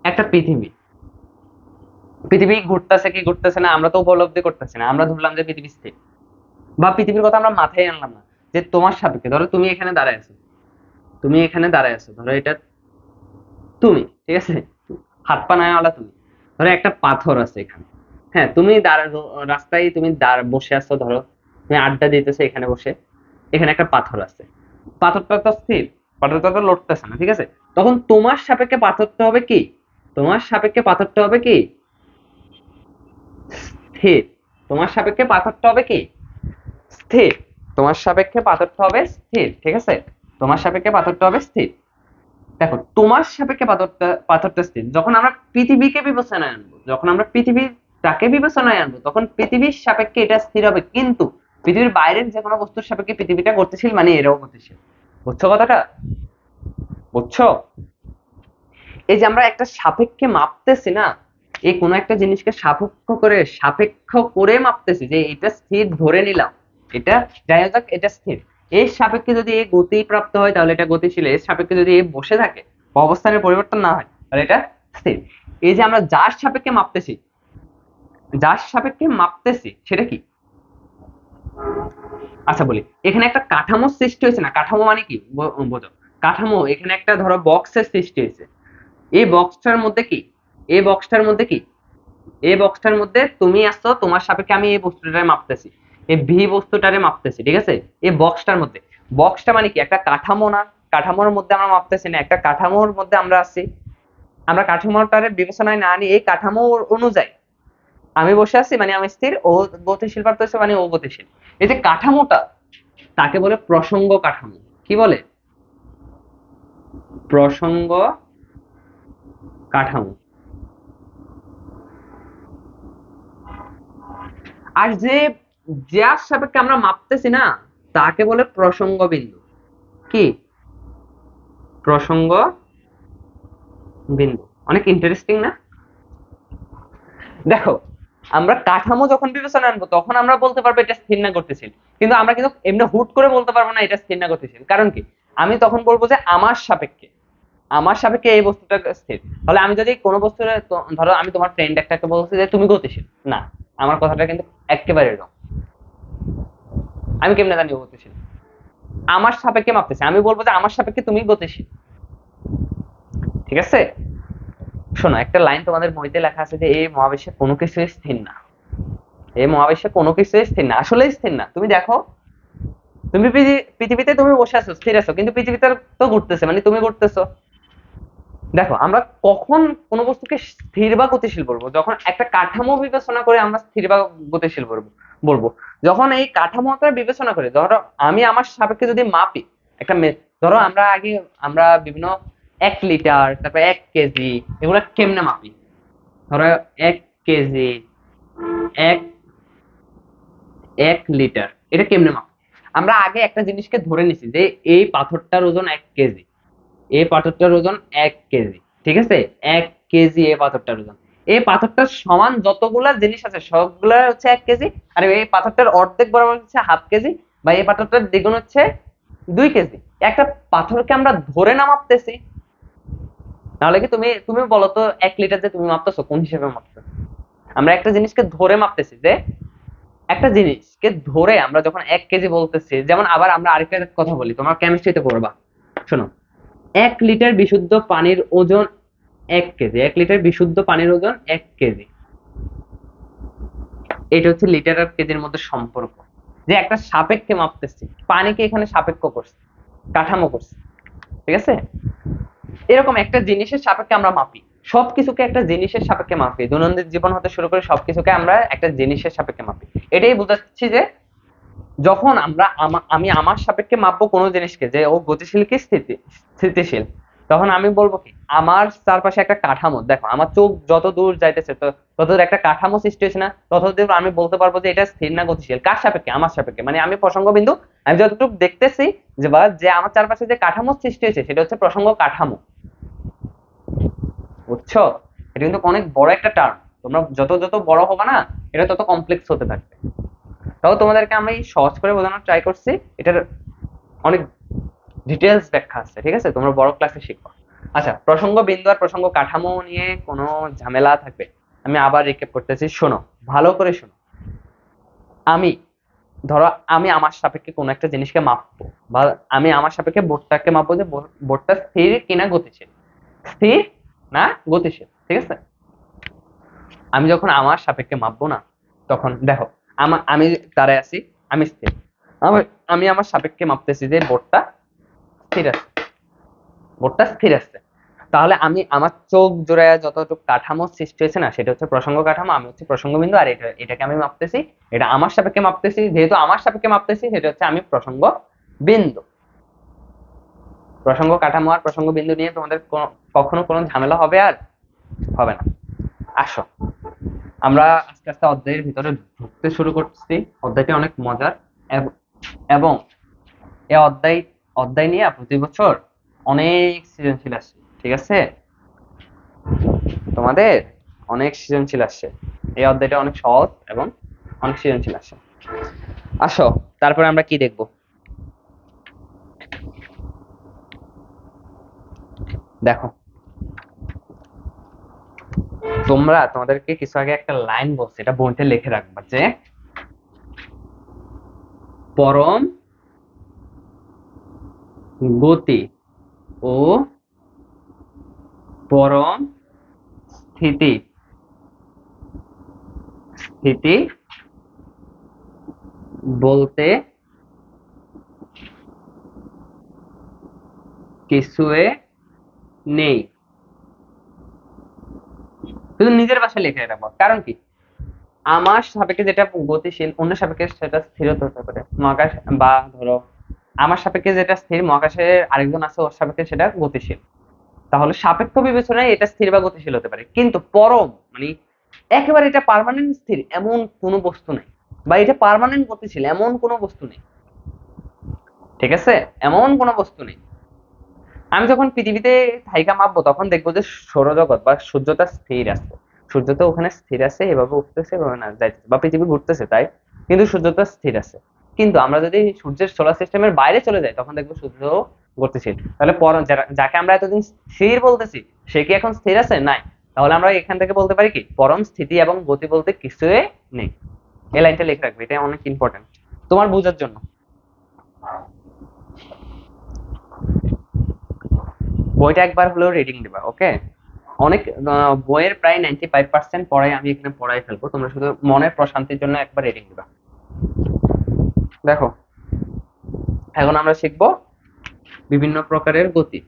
একটা পৃথিবী, পৃথিবী ঘুরতেছে কি ঘুরতেছে না আমরা তো উপলব্ধি করতেছি না, আমরা ধরলাম যে পৃথিবী স্থির, বা পৃথিবীর কথা আমরা মাথায় আনলাম না, যে তোমার সাপেক্ষে ধরো তুমি এখানে দাঁড়ায় আছো, তুমি এখানে দাঁড়ায় আছো, ধরো এটা তুমি, ঠিক আছে, হাত পা নাওয়ালা তুমি, ধরো একটা পাথর আছে এখানে, হ্যাঁ, তুমি রাস্তায় তুমি বসে আছো, ধরো তুমি আড্ডা দিতেছো এখানে বসে, এখানে একটা পাথর আছে, পাথরটা তো স্থির, পাথরটা তো লড়তেছে না, ঠিক আছে, তখন তোমার সাপেক্ষে পাথরটা হবে কি, তোমার সাপেক্ষে পাথরটা হবে কি স্থির, তোমার সাপেক্ষে পাথরটা হবে কি স্থির, তোমার সাপেক্ষে পাথরটা হবে স্থির, ঠিক আছে, তোমার সাপেক্ষে পাথরটা হবে স্থির। দেখো, তোমার সাপেক্ষে পাথরটা পাথরটা স্থির, যখন আমরা পৃথিবীকে বিবেচনায় আনবো, যখন আমরা পৃথিবীটাকে বিবেচনায় আনবো, তখন পৃথিবীর সাপেক্ষে এটা স্থির হবে, কিন্তু পৃথিবীর বাইরের যে কোনো বস্তুর সাপেক্ষে পৃথিবীটা গতিশীল, মানে এরাও গতিশীল। বুঝছো কথাটা? বুঝছো? এই যে আমরা একটা সাপেক্ষে মাপতেছি না, এই কোনো একটা জিনিসকে সাপেক্ষ করে মাপতেছি, যে এটা স্থির ধরে নিলাম, এটা যাই হোক এটা স্থির, এর সাপেক্ষে যদি এই গতি প্রাপ্ত হয় তাহলে এটা গতিশীল, এর সাপেক্ষে যদি এই বসে থাকে বা অবস্থানের পরিবর্তন না হয় তাহলে এটা স্থির। এই যে আমরা যার সাপেক্ষে মাপতেছি, যার সাপেক্ষে মাপতেছি সেটা কি? আচ্ছা বলি, এখানে একটা কাঠামো সৃষ্টি হয়েছে না, কাঠামো মানে কি বোঝো, কাঠামো, এখানে একটা ধরো বক্সের সৃষ্টি হয়েছে, এই বক্সটার মধ্যে কি, এই বক্সটার মধ্যে কি, এই বক্সটার মধ্যে তুমি আসছো, তোমার সাপেক্ষে আমি এই বস্তুটারে মাপতেছি, এই ভি বস্তুটারে মাপতেছি, ঠিক আছে, এই বক্সটার মধ্যে, বক্সটা মানে কি একটা কাঠামো না, কাঠামোর মধ্যে আমরা মাপতেছি না, একটা কাঠামোর মধ্যে আমরা আছি, আমরা কাঠামোটারে বিবেচনায় না নিয়ে এই কাঠামো অনুযায়ী আমি বসে আছি, মানে আমি স্থির, ও গতিশীল পারতেছে মানে ও গতিশীল, এই যে কাঠামোটা তাকে বলে প্রসঙ্গ কাঠামো। কি বলে? প্রসঙ্গ কাঠামো। আর যে, যার সাপেক্ষে আমরা মাপতেছি না তাকে বলে প্রসঙ্গ বিন্দু। কি? প্রসঙ্গ বিন্দু। অনেক ইন্টারেস্টিং না? দেখো, আমরা কাঠামো যখন বিবেচনা আনবো তখন আমরা বলতে পারবো এটা স্থির না গতিশীল, কিন্তু আমরা কিন্তু এমনি হুট করে বলতে পারবো না এটা স্থির না গতিশীল, কারণ কি, আমি তখন বলবো যে আমার সাপেক্ষে, আমার সাপেক্ষে এই বস্তুটা স্থির। তাহলে আমি যদি কোনো বস্তুর, ধরো আমি তোমার ফ্রেন্ড একটাকে বলছি যে তুমি গতিশীল, না, আমার কথাটা কিন্তু একেবারে রং, আমি কেমনে জানি ও গতিশীল? আমার সাপেক্ষে মাপতেছে, আমি বলবো যে আমার সাপেক্ষে তুমি গতিশীল, ঠিক আছে? শোনো, একটা লাইন তোমাদের বইতে লেখা আছে যে এই মহাবিশ্বে কোনো কিছুই স্থির না, এই মহাবিশ্বে কোনো কিছুই স্থির না, আসলেই স্থির না। তুমি দেখো, তুমি পৃথিবীতে তুমি বসে আছো, স্থির আছো, কিন্তু পৃথিবীতে তো ঘুরতেছে, মানে তুমি ঘুরতেছো। দেখো, আমরা কখন কোনো বস্তুকে স্থির বা গতিশীল বলবো, যখন একটা কাঠামো বিবেচনা করে আমরা স্থির বা গতিশীল বলবো, যখন এই কাঠামোটা বিবেচনা করে, ধরো আমি আমার সাপেক্ষে যদি মাপি একটা ধরো আমরা বিভিন্ন 1 লিটার, তারপর 1 কেজি, এগুলা কেমনে মাপি? ধরো 1 কেজি, এক 1 লিটার, এটা কেমনে মাপি? আমরা আগে একটা জিনিসকে ধরে নিছি যে এই পাথরটার ওজন 1 কেজি, এই পাথরটার ওজন 1 কেজি, ঠিক আছে, 1 কেজি এই পাথরটার ওজন, এই পাথরটার সমান যতগুলা জিনিস আছে সবগুলা হচ্ছে 1 কেজি, আর এই পাথরটার অর্ধেক বরাবর হচ্ছে 1/2 কেজি, বা এই পাথরটার দ্বিগুণ হচ্ছে 2 কেজি। একটা পাথরকে আমরা ধরে না মাপতেছি, তাহলে কি তুমি তুমি বলো তো, 1 লিটার যে তুমি মাপতেছো কোন হিসেবে মাপতেছো? আমরা একটা জিনিসকে ধরে মাপতেছি, যে একটা জিনিসকে ধরে আমরা যখন 1 কেজি বলতেছি, যেমন আবার আমরা আরেকটা কথা বলি, তোমার কেমিস্ট্রিতে পড়বা, শোনো, 1 লিটার বিশুদ্ধ পানির ওজন 1 কেজি, 1 লিটার বিশুদ্ধ পানির ওজন 1 কেজি। এটা হচ্ছে লিটার আর কেজির মধ্যে সম্পর্ক, যে একটা সাপেক্ষে মাপতেছি, পানিকে এখানে সাপেক্ষ করছে, কাঠামো করছে, ঠিক আছে। এরকম একটা জিনিসের সাপেক্ষে আমরা মাপি, সবকিছুকে একটা জিনিসের সাপেক্ষে মাপি, দৈনন্দিন জীবন হতে শুরু করে সবকিছুকে আমরা একটা জিনিসের সাপেক্ষে মাপি। এটাই বোঝাচ্ছি যে যখন আমি আমার সাপেক্ষে মাপবো কোনো জিনিসকে, যে ও গতিশীল কি স্থিতিশীল, তখন আমি বলবো কি আমার চারপাশে একটা কাঠামো, দেখো আমার চোখ যত দূর যাইতেছে তত দূর একটা কাঠামো সৃষ্টি হয়েছে না, তত দূর আমি বলতে পারবো যে এটা স্থির না গতিশীল। কার সাপেক্ষে? আমার সাপেক্ষে, মানে আমি প্রসঙ্গ বিন্দু, আমি যতটুকু দেখতেছি যে আমার চারপাশে যে কাঠামো সৃষ্টি হয়েছে সেটা হচ্ছে প্রসঙ্গ কাঠামো। বুঝছো? এটা কিন্তু অনেক বড় একটা টার্ম, তোমরা যত যত বড় হবে না এটা তত কমপ্লেক্স হতে থাকবে। তাও তোমাদেরকে আমি সহজ করে বোঝানোর ট্রাই করছি, এটার অনেক ডিটেলস ব্যাখ্যা আছে, ঠিক আছে, তোমরা বড় ক্লাসে শিখবো। আচ্ছা, প্রসঙ্গ বিন্দু আর প্রসঙ্গ কাঠামো নিয়ে কোনো ঝামেলা থাকবে, আমি আবার রিক্যাপ করতেছি, শোনো ভালো করে শোনো। আমি ধরো আমি আমার সাপেক্ষে কোনো একটা জিনিসকে মাপবো, বা আমি আমার সাপেক্ষে বোর্ডটাকে মাপবো যে বোর্ডটা স্থির কিনা গতিশীল, স্থির না গতিশীল, ঠিক আছে। আমি যখন আমার সাপেক্ষে মাপবো না, তখন দেখো আমি দাঁড়ায় আছি, আমি স্থির, আমি আমার সাপেক্ষে মাপতেছি যে বোর্ডটা স্থির আছে, বোর্ডটা স্থির আছে। তাহলে আমি আমার চোখ জোড়ায় যতটুকু কাঠামো সৃষ্টি হয়েছে না সেটা হচ্ছে প্রসঙ্গ কাঠামো, আমি হচ্ছে প্রসঙ্গ বিন্দু, আর এটাকে আমি মাপতেছি, এটা আমার সাপেক্ষে মাপতেছি, যেহেতু আমার সাপেক্ষে মাপতেছি সেটা হচ্ছে আমি প্রসঙ্গ বিন্দু। প্রসঙ্গ কাঠামো আর প্রসঙ্গ বিন্দু নিয়ে তোমাদের কখনো কোনো ঝামেলা হবে আর হবে না। আসো আমরা আস্তে আস্তে অধ্যায়ের ভিতরে ঢুকতে শুরু করছি। অধ্যায়টি অনেক মজার, এবং এই অধ্যায় নিয়ে প্রতি বছর অনেক সৃজনশীল আসছে, ঠিক আছে, তোমাদের অনেক সৃজনশীল আসছে। এই অধ্যায়টা অনেক সহজ এবং অনেক সৃজনশীল আসছে। আসো তারপরে আমরা কি দেখব, দেখো তোমাদেরকে কিছু আগে একটা লাইন বলছি, এটা বইতে লিখে রাখবা, যে পরম গতি ও পরম স্থিতি স্থিতি বলতে কিছুই নেই। শুধু নিজের ভাষায় লিখে রাখবো, কারণ কি আমার সাপেক্ষে যেটা গতিশীল অন্য সাপেক্ষে সেটা স্থির হতে পারে, মহাকাশ, বা ধরো আমার সাপেক্ষে যেটা স্থির মহাকাশে আরেকজন আছে ওর সাপেক্ষে সেটা গতিশীল। তাহলে সাপেক্ষ বিবেচনায় এটা স্থির বা গতিশীল হতে পারে, কিন্তু পরম মানে একেবারে এটা পার্মানেন্ট স্থির এমন কোনো বস্তু নেই, বা এটা পার্মানেন্ট গতিশীল এমন কোনো বস্তু নেই, ঠিক আছে, এমন কোনো বস্তু নেই। আমি যখন পৃথিবীতে থাইকা মাপবো তখন দেখবো যে সৌরজগৎ বা সূর্যটা স্থির আছে, সূর্য তো ওখানে স্থির আছে, এভাবে উঠতেছে এভাবে না যাইতেছে, বা পৃথিবী ঘুরতেছে তাই, কিন্তু সূর্যটা স্থির আছে। কিন্তু আমরা যদি সূর্যের সোলার সিস্টেমের বাইরে চলে যাই তখন দেখবো সূর্য গতিশীল। তাহলে যাকে আমরা এতদিন স্থির বলতেছি সে কি এখন স্থির আছে? নাই। তাহলে আমরা এখান থেকে বলতে পারি কি পরম স্থিতি এবং গতি বলতে কিছুই নেই। এই লাইনটা লিখে রাখবে, এটা অনেক ইম্পর্টেন্ট তোমার বোঝার জন্য। বইটা একবার হলেও রিডিং দিবা, ওকে। অনেক বইয়ের প্রায় 95% পড়াই আমি এখানে পড়াই ফেলবো, তোমরা শুধু মনের প্রশান্তির জন্য একবার রিডিং দিবা। দেখো এখন আমরা শিখবো বিভিন্ন প্রকারের গতি।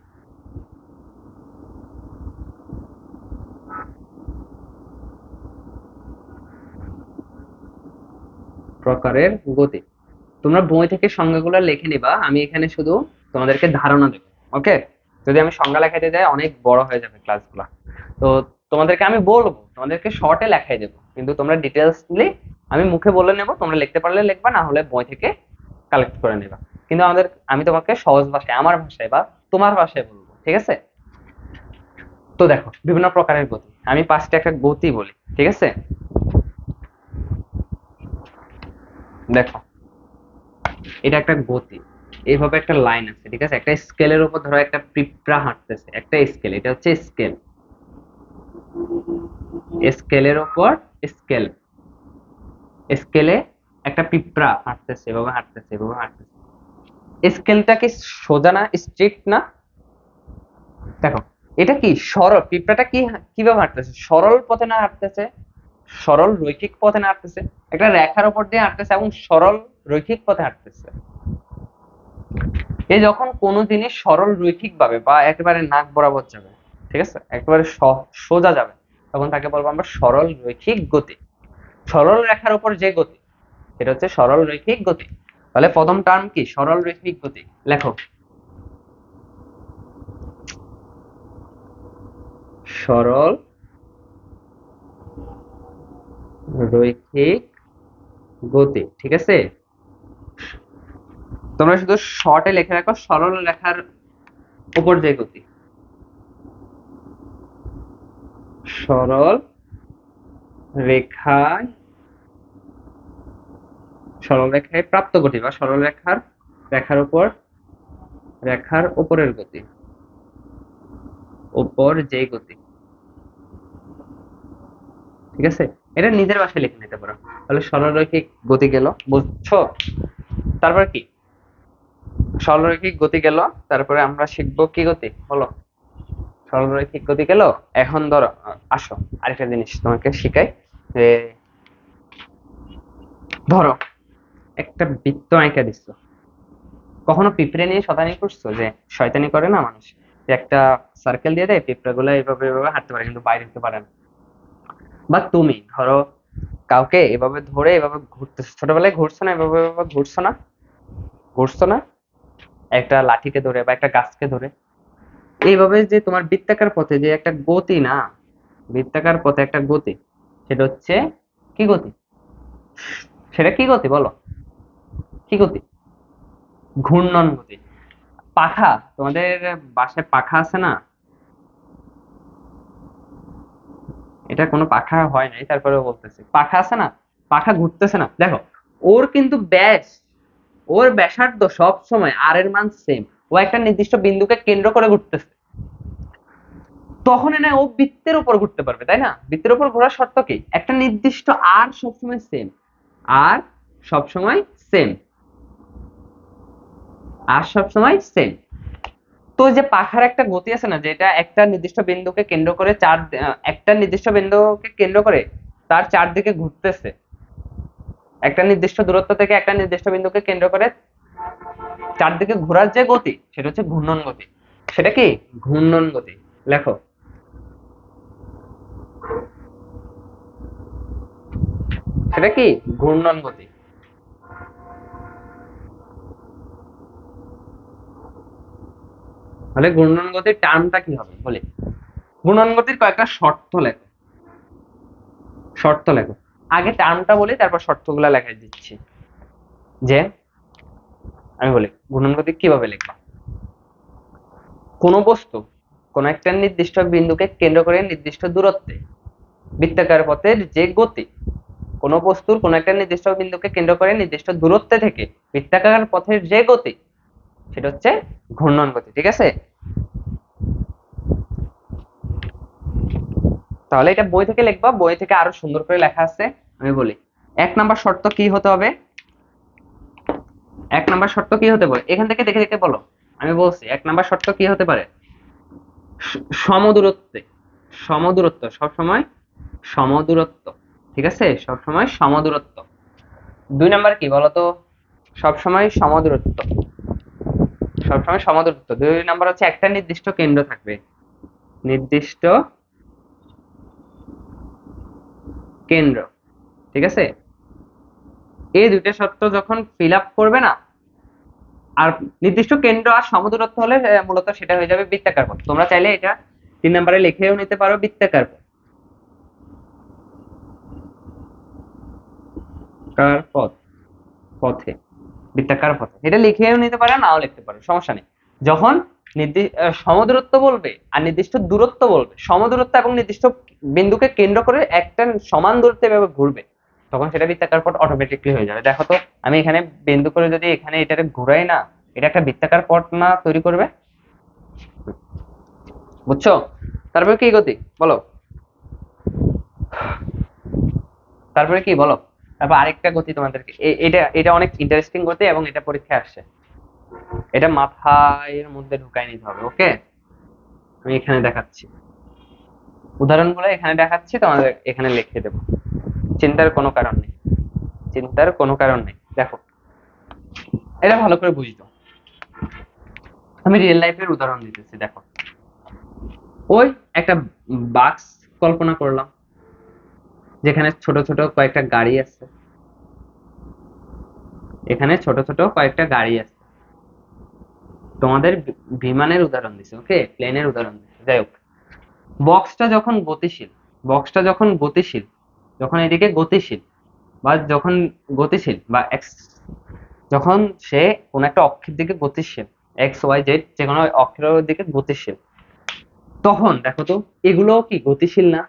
প্রকারের গতি তোমরা বই থেকে সংজ্ঞাগুলো লিখে নিবা, আমি এখানে শুধু তোমাদেরকে ধারণা দেবো, ওকে। যদি আমি সংজ্ঞা লেখাইতে যাই অনেক বড় হয়ে যাবে ক্লাসগুলো, তো তোমাদেরকে আমি বলবো, তোমাদেরকে শর্টে লেখাই দেবো, কিন্তু তোমরা ডিটেলসলি আমি মুখে বলে নেবো, তোমরা লিখতে পারলে লিখবা, না হলে বই থেকে কালেক্ট করে নেবা। কিন্তু আমি তোমাকে সহজ ভাষায় আমার ভাষায় বা তোমার ভাষায় বলবো, ঠিক আছে। তো দেখো বিভিন্ন প্রকারের গতি, আমি 5টা একটা গতি বলি, ঠিক আছে। দেখো এটা একটা গতি, এইভাবে একটা লাইন আছে, ঠিক আছে, একটা স্কেলের উপর ধরো একটা পিঁপড়া হাঁটতেছে, একটা স্কেল, এটা হচ্ছে স্কেল, স্কেলের উপর স্কেল, স্কেলে একটা পিঁপড়া হাঁটতেছে, এভাবে হাঁটতেছে, এভাবে হাঁটতেছে। স্কেলটা কি সোজা না, স্ট্রিট না? দেখো এটা কি সরল, পিঁপড়াটা কি কিভাবে হাঁটতেছে? সরল পথে না হাঁটতেছে, সরল রৈখিক পথে না হাঁটতেছে, একটা রেখার উপর দিয়ে হাঁটতেছে এবং সরল রৈখিক পথে হাঁটতেছে। এই যখন কোনো জিনিস সরল রৈখিক ভাবে বা একেবারে নাক বরাবর যাবে, ঠিক আছে, একেবারে সোজা যাবে, তখন তাকে বলবো আমরা সরল রৈখিক গতি। সরল রেখার উপর যে গতি, সেটা হচ্ছে সরল রৈখিক গতি। তাহলে প্রথম টার্ম কি? সরল রৈখিক গতি। লেখো, সরল রৈখিক গতি। ঠিক আছে, তোমরা শুধু শর্টে লিখে রাখো সরল রেখার উপর যে গতি, সরল রেখায়, সরল রেখায় প্রাপ্ত গতি বা সরল রেখার রেখার উপর, রেখার উপরের গতি, উপর যে গতি। ঠিক আছে, এটা নিজের ভাষায় লিখে নিতে পারো। তাহলে সরলরৈখিক গতি গেল, বুঝছো? তারপর কি? সরলরৈখিক গতি গেল, তারপরে আমরা শিখবো কি গতি? বলো। সরলরৈখিক গতি গেল। এখন ধরো, আসো আরেকটা জিনিস তোমাকে শিখাই। যে ধরো একটা বৃত্ত আঁকা দিচ্ছ। কখনো পিঁপড়ে নিয়ে শয়তানি করছো? যে শয়তানি করে না মানুষ, যে একটা সার্কেল দিয়ে দেয়, পিঁপড়া গুলো এইভাবে এইভাবে হাঁটতে পারে কিন্তু বাইরে হতে পারে না। বা তুমি ধরো কাউকে এভাবে ধরে এভাবে ঘুরতেছো, ছোটবেলায় ঘুরছো না? এভাবে এভাবে ঘুরছো না? ঘুরছো না একটা লাঠিকে ধরে বা একটা গাছকে ধরে? এইভাবে যে তোমার বৃত্তাকার পথে যে একটা গতি না, বৃত্তাকার পথে একটা গতি, সেটা হচ্ছে কি গতি? সেটা কি গতি বলো? কি গতি? ঘূর্ণন গতি। পাখা, তোমাদের বাসায় পাখা আছে না? এটা কোনো পাখা হয় নাই, তারপরেও বলতেছি, পাখা আছে না? পাখা ঘুরতেছে না, দেখো, ওর কিন্তু ব্যাস, ওর ব্যাসার্ধ সব সময় আর এর মান সেম। ও একটা নির্দিষ্ট বিন্দুকে কেন্দ্র করে ঘুরতেছে, তখন এনে ও বৃত্তের উপর ঘুরতে পারবে, তাই না? বৃত্তের উপর ঘোরার শর্ত কি? একটা নির্দিষ্ট আর সবসময় সেম, আর সবসময় সেম, আর সবসময় সেম। তো যে পাখার একটা গতি আছে না, যেটা একটা নির্দিষ্ট বিন্দুকে কেন্দ্র করে একটা নির্দিষ্ট বিন্দুকে কেন্দ্র করে তার চারদিকে ঘুরতেছে, একটা নির্দিষ্ট দূরত্ব থেকে একটা নির্দিষ্ট বিন্দুকে কেন্দ্র করে চারদিকে ঘোরার যে গতি, সেটা হচ্ছে ঘূর্ণন গতি। সেটা কি? ঘূর্ণন গতি। লেখো, সেটা কি? ঘূর্ণন গতি। তাহলে ঘূর্ণন গতির টার্মটা কি হবে বলি। ঘূর্ণন গতির কয়েকটা শর্ত লেখো, শর্ত লেখো। আগে টার্মটা বলি, তারপর শর্তগুলো লেখাই দিচ্ছি। যে আমি বলি ঘূর্ণন গতি কিভাবে লিখবা। কোন বস্তু কোন একটা নির্দিষ্ট বিন্দুকে কেন্দ্র করে নির্দিষ্ট দূরত্বে বৃত্তাকার পথের যে গতি, কোন বস্তুর কোন একটা নির্দিষ্ট বিন্দুকে কেন্দ্র করে নির্দিষ্ট দূরত্বে থেকে বৃত্তাকার পথের যে গতি, সেটা হচ্ছে ঘূর্ণন গতি। ঠিক আছে, তাহলে এটা বই থেকে লিখবা, বই থেকে আরো সুন্দর করে লেখা আছে। আমি বলি, এক নাম্বার শর্ত কি হতে হবে? এক নাম্বার শর্ত কি হতে পারে? এখান থেকে দেখে দেখে বলো। আমি বলছি এক নাম্বার শর্ত কি হতে পারে? সমদূরত্বে, সমদূরত্ব সবসময়, সমদূরত্ব। ঠিক আছে, সবসময় সমদূরত্ব। দুই নাম্বার কি বলতো? সবসময় সমদূরত্ব, সবসময় সমদূরত্ব। দুই নাম্বার হচ্ছে একটা নির্দিষ্ট কেন্দ্র থাকবে, নির্দিষ্ট কেন্দ্র। ঠিক আছে, এই দুইটা শর্ত যখন ফিল আপ করবে না, আর নির্দিষ্ট কেন্দ্র আর সমদূরত্ব হলে মূলত সেটা হয়ে যাবে বৃত্তাকার পথ। তোমরা চাইলে এটা 3 নম্বরে লিখেও নিতে পারো, বৃত্তাকার পথ, কার পথ, পথে, বৃত্তাকার পথে, এটা লিখেও নিতে পারো, নাও লিখতে পারো, সমস্যা নেই। যখন সমদূরত্ব বলবে আর নির্দিষ্ট দূরত্ব বলবে, সমদূরত্ব এবং নির্দিষ্ট বিন্দুকে কেন্দ্র করে একটা সমান দূরত্বে এভাবে ঘুরবে, তখন সেটা বৃত্তাকার পথ অটোমেটিকলি হয়ে যাবে। দেখো তো, আমি এখানে বিন্দু করে যদি এখানে এটাকে ঘুরাই না, এটা একটা বৃত্তাকার পথ না তৈরি করবে? বুঝছো? তারপরে কি গতি বলো, তারপরে কি বলো? তারপর আরেকটা গতি তোমাদেরকে, এটা এটা অনেক ইন্টারেস্টিং গতি এবং এটা পরীক্ষায় আসছে, এটা মাথায় মধ্যে ঢুকাই নিতে হবে। ওকে, আমি এখানে দেখাচ্ছি, উদাহরণগুলো এখানে দেখাচ্ছি, তোমাদের এখানে লিখে দেবো। চিন্তার কোনো কারণ নেই, চিন্তার কোনো কারণ নেই। দেখো, এটা ভালো করে বুঝতো। আমি রিয়েল লাইফের উদাহরণ দিতেছি। দেখো, ওই একটা বাক্স কল্পনা করলাম, যেখানে ছোট ছোট কয়েকটা গাড়ি আছে। এখানে ছোট ছোট কয়েকটা গাড়ি আছে। তোমাদের বিমানের উদাহরণ দিছে, ওকে, প্লেনের উদাহরণ দিছে। যাই হোক, বক্সটা যখন গতিশীল, বক্সটা যখন গতিশীল, যখন এদিকে গতিশীল বা যখন গতিশীল বা যখন সে কোন একটা অক্ষের দিকে গতিশীল, এক্স ওয়াই জেড যে কোনো অক্ষরের দিকে গতিশীল, তখন দেখো তো এগুলো কি গতিশীল না?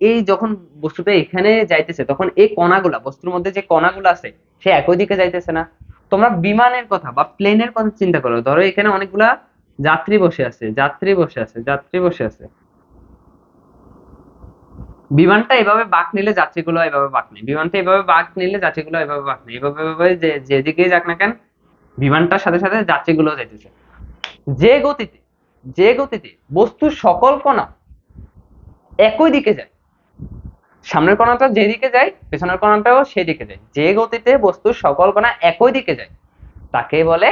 এই যখন বস্তুটা এখানে যাইতেছে, তখন এই কণাগুলা, বস্তুর মধ্যে যে কণাগুলো আছে, সে একই দিকে যাইতেছে না? তোমরা বিমানের কথা বা প্লেনের কথা চিন্তা করো। ধরো এখানে অনেকগুলা যাত্রী বসে আছে, যাত্রী বসে আছে, যাত্রী বসে আছে। বিমানটা এভাবে বাঁক নিলে যাত্রীগুলো এভাবে বাঁক নেয়, বিমানটা এভাবে বাঁক নিলে যাত্রীগুলো এভাবে বাঁক নেয়, এভাবে এভাবে যেদিকেই যাক না কেন, বিমানটার সাথে সাথে যাত্রীগুলো যাইতেছে। যে গতিতে, যে গতিতে বস্তুর সকল কণা একই দিকে যায়, সামনের কণাটা যেদিকে যায় পেছনের কণাটাও সেদিকে যায়, যে গতিতে বস্তুর সকল কণা একই দিকে যায়, তাকে বলে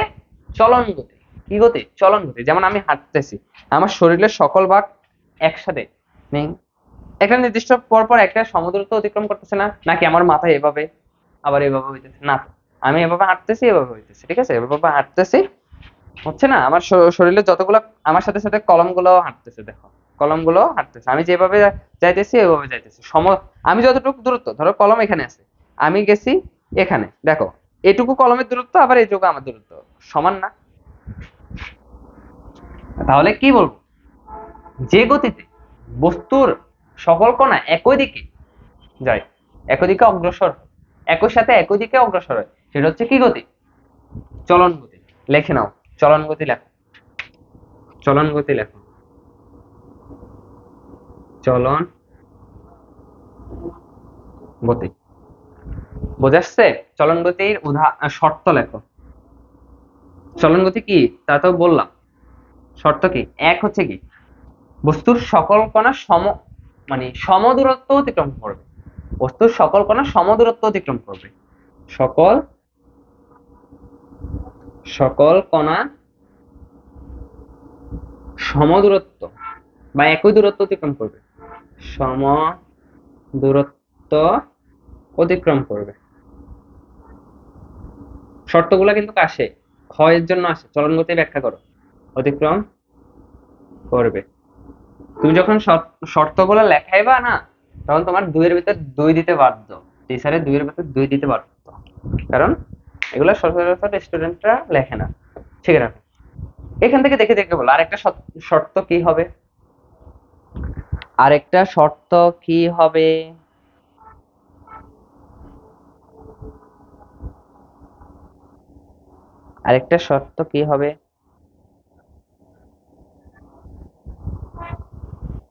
চলন গতি। কি গতি? চলন গতি। যেমন আমি হাঁটতেছি, আমার শরীরের সকল ভাগ একসাথে নেই, একটা নির্দিষ্ট পর পর একটা সমদূরত্ব অতিক্রম করতেছে না, নাকি আমার মাথায় এভাবে আবার এভাবে হইতেছে না? আমি এভাবে হাঁটতেছি, এভাবে হইতেছে, ঠিক আছে, এভাবে হাঁটতেছি, হচ্ছে না? আমার শরীরে যতগুলো, আমার সাথে সাথে কলম গুলো হাঁটতেছে। দেখো, কলম গুলো হাঁটতেছে, আমি যেভাবে যাইতেছি এভাবে যাইতেছি। আমি যতটুকু দূরত্ব, ধরো কলম এখানে আছে, আমি গেছি এখানে, দেখো এটুকু কলমের দূরত্ব আবার এইটুকু আমার দূরত্ব সমান না? তাহলে কি বলবো? যে গতিতে বস্তুর সকল কণা একই দিকে যায়, একই দিকে অগ্রসর, একই সাথে একই দিকে অগ্রসর হয়, সেটা হচ্ছে কি গতি? চলন গতি। লেখে নাও, চলন গতি লেখো, চলন গতি লেখো, চলন গতি। বোঝাচ্ছে? চলন গতির শর্ত লেখো। চলন গতি কি তা তো বললাম, শর্ত কি? এক হচ্ছে কি, বস্তুর সকল কণা সম দূরত্ব অতিক্রম করবে, বস্তুর সকল কণা সম দূরত্ব অতিক্রম করবে, সকল সকল কণা সম দূরত্ব বা একই দূরত্ব অতিক্রম করবে, সম দূরত্ব অতিক্রম করবে। শর্তগুলা কিন্তু আসে, ক্ষয়ের জন্য আসে। চলন গতি ব্যাখ্যা করো, অতিক্রম করবে। তুমি যখন শর্তগুলো লেখাইবা না, তখন তোমার দুইয়ের ভিতর দুই দিতে বাধ্য, টিচারের দুইয়ের ভিতর দুই দিতে বাধ্য, কারণ এগুলা সচরাচর স্টুডেন্টরা লেখে না। ঠিক আছে, এখান থেকে দেখে দেখে বলো আরেকটা শর্ত কি হবে? আরেকটা শর্ত কি হবে? আরেকটা শর্ত কি হবে?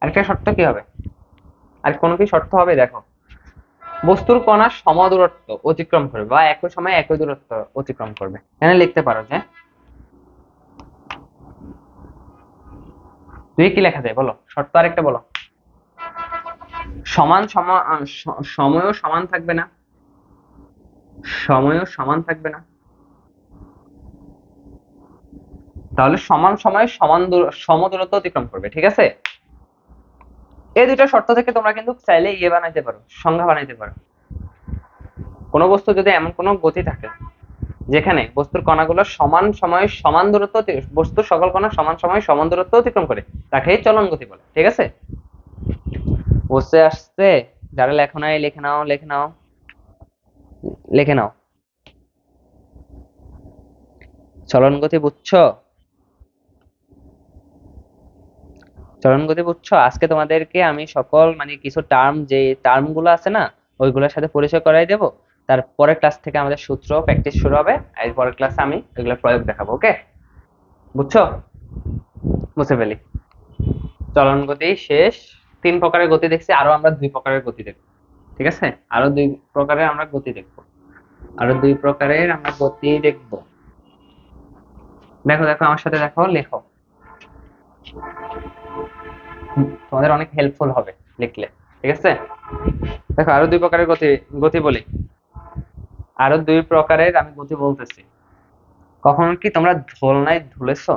আরেকটা শর্ত কি হবে? আর কোনো কি শর্ত হবে? দেখো, বস্তুর কণা সমদূরত্ব অতিক্রম করবে বা একই সময়ে একই দূরত্ব অতিক্রম করবে। এখানে লিখতে পারো যে, তুই কি লেখা যায় বলো, শর্ত আরেকটা বলো। সময়ও সমান থাকবে না, সময়ও সমান থাকবে না। তাহলে সমান সময়ে সমদূরত্ব অতিক্রম করবে, ঠিক আছে? এই দুইটা শর্ত থেকে তোমরা কিন্তু চাইলে বানাইতে পারো, সংজ্ঞা বানাইতে পারো। কোন বস্তু যদি এমন কোন গতি থাকে যেখানে বস্তুর কণাগুলো সমান সময়ে সমান দূরত্ব, বস্তুর সকল কণা সমান সময়ে সমান দূরত্ব অতিক্রম করে, তাকেই চলন গতি বলে। ঠিক আছে, বুঝতে আসছে? যারা লেখো নাই লিখে নাও, লিখে নাও, লিখে নাও। চলন গতি বুঝছো? চলন গতি বুঝছো? আজকে তোমাদেরকে আমি সকল কিছু টার্ম, যে টার্ম গুলো আছে না, ওইগুলোর সাথে পরিচয় করাই দেবো। তারপরের ক্লাস থেকে আমাদের সূত্র প্র্যাকটিস শুরু হবে, এর পরের ক্লাসে আমি এগুলো প্রয়োগ দেখাবো। ওকে, বুঝছো? বুঝে ফেলি। চলন গতি শেষ। তিন প্রকারের গতি দেখছি, আরো আমরা দুই প্রকারের গতি দেখবো। ঠিক আছে, আরো দুই প্রকারের আমরা গতি দেখবো, আরো দুই প্রকারের আমরা গতি দেখবো। দেখো দেখো আমার সাথে দেখো, লেখো। তোমাদের অনেক হেল্পফুল হবে লিখলে। ঠিক আছে, দেখো আরো দুই প্রকারের গতি গতি বলি। আরো দুই প্রকারের আমি গতি বলতেছি। কখনো কি তোমরা দোলনায় দুলেছো?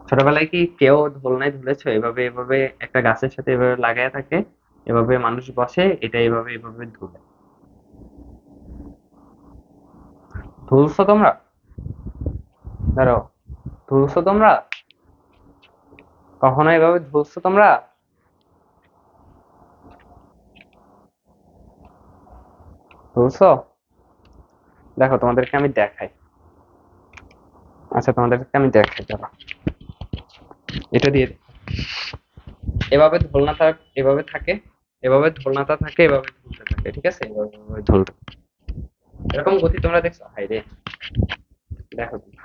ছোটবেলায় কি কেউ দোলনায় দুলেছো? এভাবে এভাবে একটা গাছের সাথে এভাবে লাগায় থাকে, এভাবে মানুষ বসে, এটা এভাবে এভাবে দুলে। দুলছো তোমরা? ধরো, দুলছো তোমরা? কখনো এভাবে দুলছো তোমরা? দুলছো? দেখো তোমাদেরকে আমি দেখাই। আচ্ছা, তোমাদেরকে আমি দেখাই, দাঁড়াও। এটা দিয়ে দিই। এভাবে দোলনাটা এভাবে থাকে, এভাবে দোলনাটা থাকে, এভাবে ঝুলতে থাকে, ঠিক আছে, এভাবে এভাবে ঝুলতে। এরকম গতি তোমরা দেখছো? হাই রে, দেখো তুমি।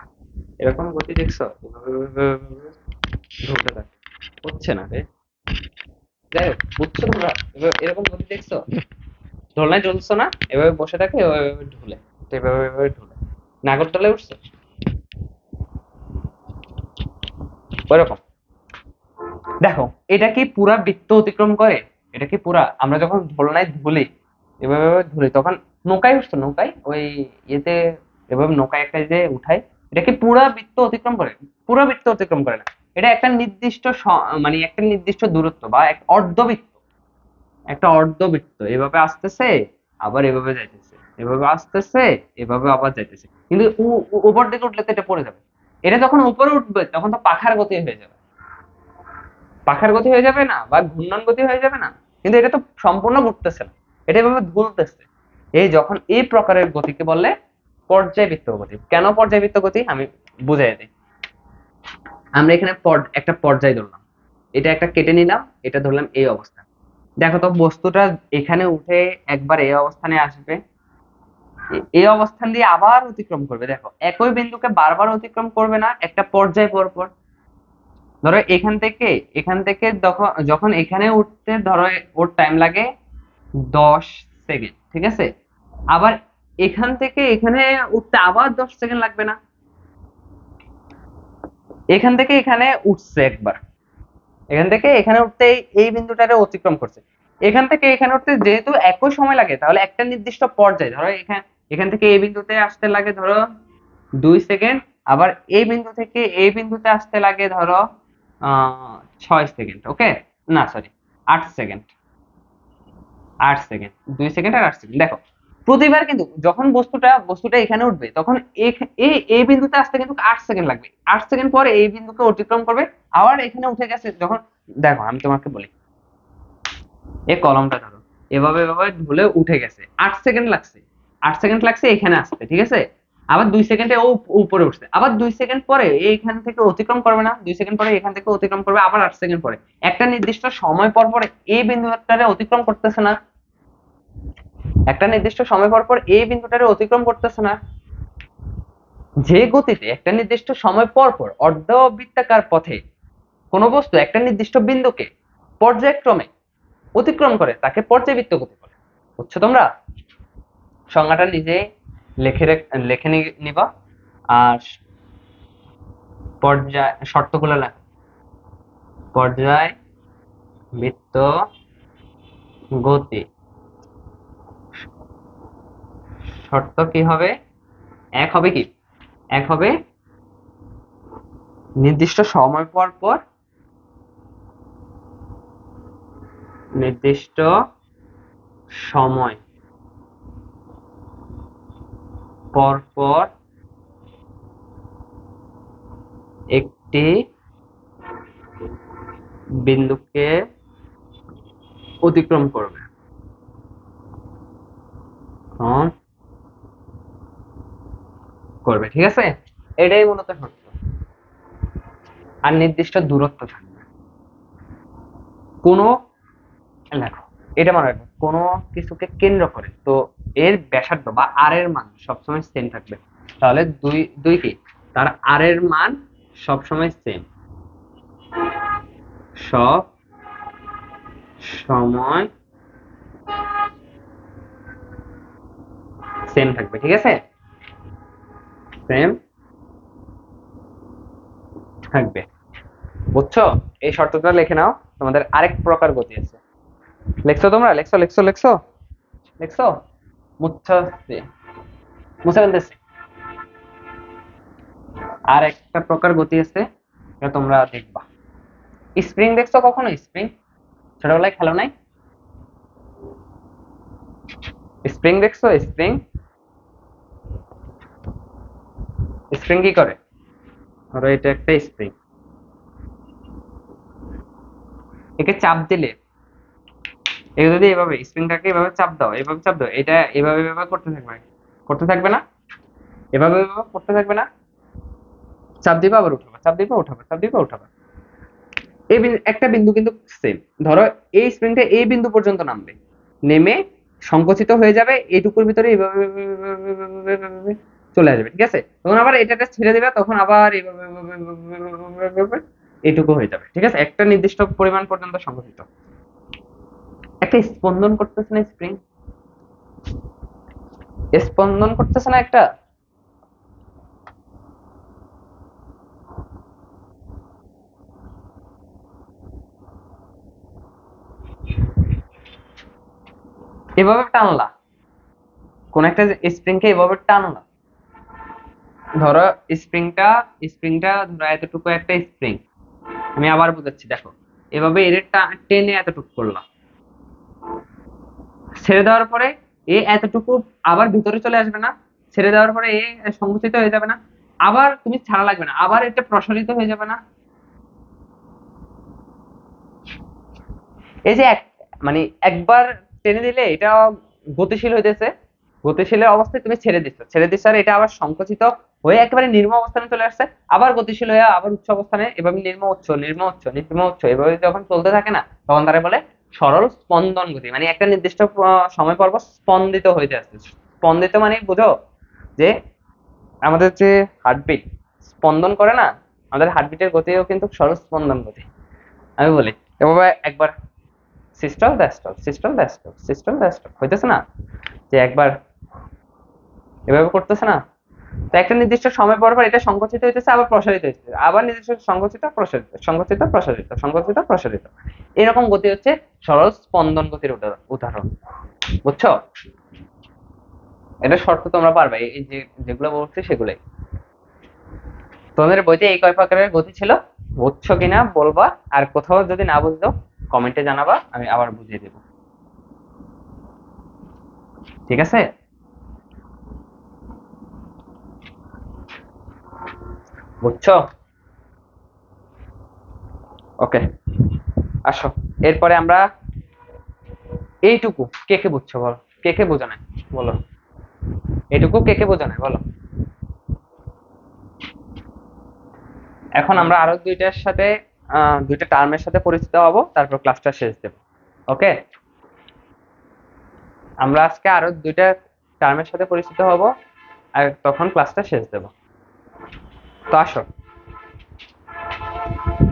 এরকম গতি দেখছো? এভাবে এভাবে এভাবে ঝুলতে থাকে। হচ্ছে না রে। যাই হোক, বুঝছো তোমরা? এরকম গতি দেখছো? দোলনায় ঝুলছো না, এভাবে বসে থাকে, এভাবে এভাবে ঝুলে, তো এভাবে এভাবে ঝুলে। নাগরদোলায় উঠছে ওইরকম। দেখো, এটা কি পুরা বৃত্ত অতিক্রম করে? এটা কি পুরা, আমরা যখন দোলনায় ঝুলি, এভাবে এভাবে ঝুলি, তখন নৌকায় উঠছো, নৌকায় ওই ইয়েতে এভাবে নৌকায় একটা যে উঠায়, এটা কি পুরা বৃত্ত অতিক্রম করে? পুরা বৃত্ত অতিক্রম করে না। এটা একটা নির্দিষ্ট মানে একটা নির্দিষ্ট দূরত্ব বা এক অর্ধবৃত্ত, একটা অর্ধবৃত্ত এভাবে আসতেছে, আবার এভাবে যাইতেছে, এভাবে আসতেছে, এভাবে আবার যাইতেছে। কিন্তু উপর দিকে উঠলে তো এটা পড়ে যাবে। এটা যখন উপরে উঠবে তখন তো পাখার গতি হয়ে যাবে, পাখার গতি হয়ে যাবে না, বা ঘূর্ণন গতি হয়ে যাবে না। কিন্তু এটা তো সম্পূর্ণ ঘুরতেছে না, এটা এভাবে দুলতেছে। এই যখন এই প্রকারের গতিকে বললে পর্যায়বৃত্ত গতি। কেন পর্যায়বৃত্ত গতি আমি বুঝাই দিই। আমরা এখানে একটা পর্যায় ধরলাম, এটা একটা কেটে নিলাম, এটা ধরলাম এই অবস্থা। দেখো তো বস্তুটা এখানে উঠে একবার এই অবস্থানে আসবে, এই অবস্থান দিয়ে আবার অতিক্রম করবে। দেখো, একই বিন্দুকে বারবার অতিক্রম করবে না, একটা পর্যায় পর পর। ধরো এখান থেকে যখন যখন এখানে উঠতে ধরো ওর টাইম লাগে 10 সেকেন্ড, ঠিক আছে। আবার এখান থেকে এখানে উঠতে আবার 10 সেকেন্ড লাগবে না? এখান থেকে এখানে উঠছে একবার, এখান থেকে এখানে উঠতে এই বিন্দুটারে অতিক্রম করছে। এখান থেকে এখানে উঠতে যেহেতু একই সময় লাগে, তাহলে একটা নির্দিষ্ট পর্যায়ে ধরো এখানে এখান থেকে এই বিন্দুতে আসতে লাগে ধরো 2 সেকেন্ড। আবার এই বিন্দু থেকে এই বিন্দুতে আসতে লাগে ধরো 6 সেকেন্ড। ওকে, না সরি, 8 সেকেন্ড। 8 সেকেন্ড, 2 সেকেন্ড আর 8 সেকেন্ড। দেখো, প্রতিবার কিন্তু যখন বস্তুটা এখানে উঠবে, তখন এই বিন্দুতে আসতে কিন্তু 8 সেকেন্ড লাগবে। 8 সেকেন্ড পরে এই বিন্দুকে অতিক্রম করবে, আবার এখানে উঠে গেছে যখন। দেখো আমি তোমাকে বলি, এই কলমটা ধরো, এভাবে এভাবে ধুলে উঠে গেছে, 8 সেকেন্ড লাগছে। 8 সেকেন্ড লাগছে এখানে আসতে, ঠিক আছে। আবার 2 সেকেন্ডে ও উপরে উঠছে, আবার 2 সেকেন্ড পরে এইখান থেকে অতিক্রম করবে না, 2 সেকেন্ড পরে এখান থেকে অতিক্রম করবে, আবার 8 সেকেন্ড পরে। একটা নির্দিষ্ট সময় পর পর এই বিন্দুটারে অতিক্রম করতেছে না? একটা নির্দিষ্ট সময় পর পর এই বিন্দুটারে অতিক্রম করতেছে না? যে গতিতে একটা নির্দিষ্ট সময় পর পর অর্ধবৃত্তাকার পথে কোনো বস্তু একটা নির্দিষ্ট বিন্দুকে পর্যায়ক্রমে অতিক্রম করে, তাকে পর্যায়বৃত্ত গতি বলে। বুঝছো তোমরা? সংজ্ঞাটা নিজে লিখে নিবা। আর শর্তগুলো লেখো। পর্যায়বৃত্ত গতি শর্ত কি হবে? এক হবে কি? এক হবে নির্দিষ্ট সময় পর পর, নির্দিষ্ট সময় পর পর একটি বিন্দুকে অতিক্রম করবে। ঠিক আছে, এটাই মূলত শর্ত। আর নির্দিষ্ট দূরত্ব থাকবে। কোনো, লেখো, এটা মনে রাখবে, কোনো কিছুকে কেন্দ্র করে তো এর ব্যাসার্ধ বা আর এর মান সবসময় সেম থাকবে। তাহলে দুই দুই কি, তার আর এর মান সবসময় সেম, সব সময় সেম থাকবে, ঠিক আছে, সেম থাকবে। বুঝছো? এই শর্তটা লিখে নাও। তোমাদের আরেক প্রকার গতি আছে। লিখছো তোমরা? লিখছো লিখছো লিখছো লিখছো? মুচ্ছা মুছে ফেলতেছি। আর একটা প্রকার গতি আছে, এটা তোমরা দেখবা। স্প্রিং দেখছো কখনো? স্প্রিং ছোটবেলায় খেলো নাই? স্প্রিং দেখছো? স্প্রিং স্প্রিং কি করে? ধরো এটা একটা স্প্রিং, একে চাপ দিলে, একে যদি এভাবে স্প্রিংটাকে এভাবে চাপ দাও, এভাবে চাপ দাও, এটা এভাবে এভাবে করতে থাকবে না? এভাবে এভাবে করতে থাকবে না? চাপ দিবা আবার উঠাবা, চাপ দিবা উঠাবা, চাপ দিবা উঠাবা। এই একটা বিন্দু কিন্তু সেম। ধরো এই স্প্রিংটা এই বিন্দু পর্যন্ত নামবে, নেমে সংকুচিত হয়ে যাবে এইটুকুর ভিতরে, এইভাবে চলে আসবে, ঠিক আছে? তখন আবার এটাকে ছেড়ে দিবে, তখন আবার এইভাবে এইটুকু হয়ে যাবে, ঠিক আছে? একটা নির্দিষ্ট পরিমাণ পর্যন্ত সংকুচিত। একটা স্পন্দন করতেছে না স্প্রিং? স্পন্দন করতেছে না একটা? এভাবে টানলা, কোন একটা স্প্রিংকে এভাবে টানলা। ধরো স্প্রিংটা স্প্রিংটা ধরো এতটুকু একটা স্প্রিং, আমি আবার বোঝাচ্ছি, দেখো এভাবে এর টেনে এতটুকু করলাম, ছেড়ে দেওয়ার পরে এ এতটুকু আবার ভিতরে চলে আসবে না? ছেড়ে দেওয়ার পরে এ সংকুচিত হয়ে যাবে না? আবার তুমি ছাড়া লাগবে না, আবার এটা প্রসারিত হয়ে যাবে না? এই যে মানে একবার টেনে দিলে এটা গতিশীল হইতেছে, গতিশীলের অবস্থায় তুমি ছেড়ে দিচ্ছ আর এটা আবার সংকুচিত হয়ে একেবারে নির্ম অবস্থানে চলে আসছে, আবার গতিশীল হয়ে আবার উচ্চ অবস্থানে, এভাবে নির্ম উচ্চ নির্ম উচ্চ নির্ম উচ্চ এভাবে যখন চলতে থাকে না, তখন তারা বলে সরল স্পন্দন গতি। মানে একটা নির্দিষ্ট সময় পর্ব স্পন্দিত হইতে আসছে। স্পন্দিত মানে বুঝো যে আমাদের যে হার্টবিট স্পন্দন করে না, আমাদের হার্টবিটের গতিও কিন্তু সরল স্পন্দন গতি। আমি বলি এভাবে একবার systole diastole systole diastole systole diastole হইতেছে না, যে একবার এভাবে করতেছে না? তো একটা নির্দিষ্ট সময় পর পর এটা সংকুচিত হইতেছে, আবার প্রসারিত হইতেছে, আবার নির্দিষ্ট সংকুচিত প্রসারিত সংকুচিত প্রসারিত সংকুচিত প্রসারিত। এরকম গতি হচ্ছে সরল স্পন্দন গতির উদাহরণ। বুঝছো? এটা শর্ত তোমরা পারবে, এই যে যেগুলো বলছি সেগুলাই। তোমাদের বইতে এই কয় প্রকারের গতি ছিল, বুঝছো কিনা বলবা, আর কোথাও যদি না বুঝছো কমেন্টে জানাবা, আমি আবার বুঝিয়ে দেবো। ঠিক আছে? বুঝছো? ওকে, আসো। এরপরে আমরা এইটুকু কে কে বুঝছো বলো, কে কে বোঝো নাই বলো, এইটুকু কে কে বোঝো নাই বলো। এখন আমরা আরো দুইটার সাথে দুইটা টার্মের সাথে পরিচিত হব, তারপর ক্লাসটা শেষ দেব। ওকে, আমরা আজকে আরো দুইটা টার্মের সাথে পরিচিত হব, আর তখন ক্লাসটা শেষ দেব। তো আসো,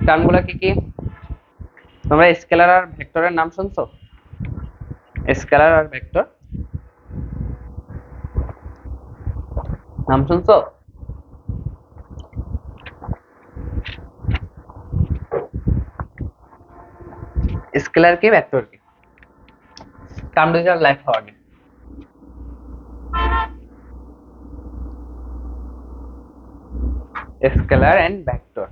টার্মগুলো কি কি? তোমরা স্কেলার আর ভেক্টরের নাম শুনছো? স্কেলার আর ভেক্টর নাম শুনছো? স্কেলার কি ভেক্টর কি? টার্ম দুইটা লাইফ হওয়া আগে। Scalar and vector,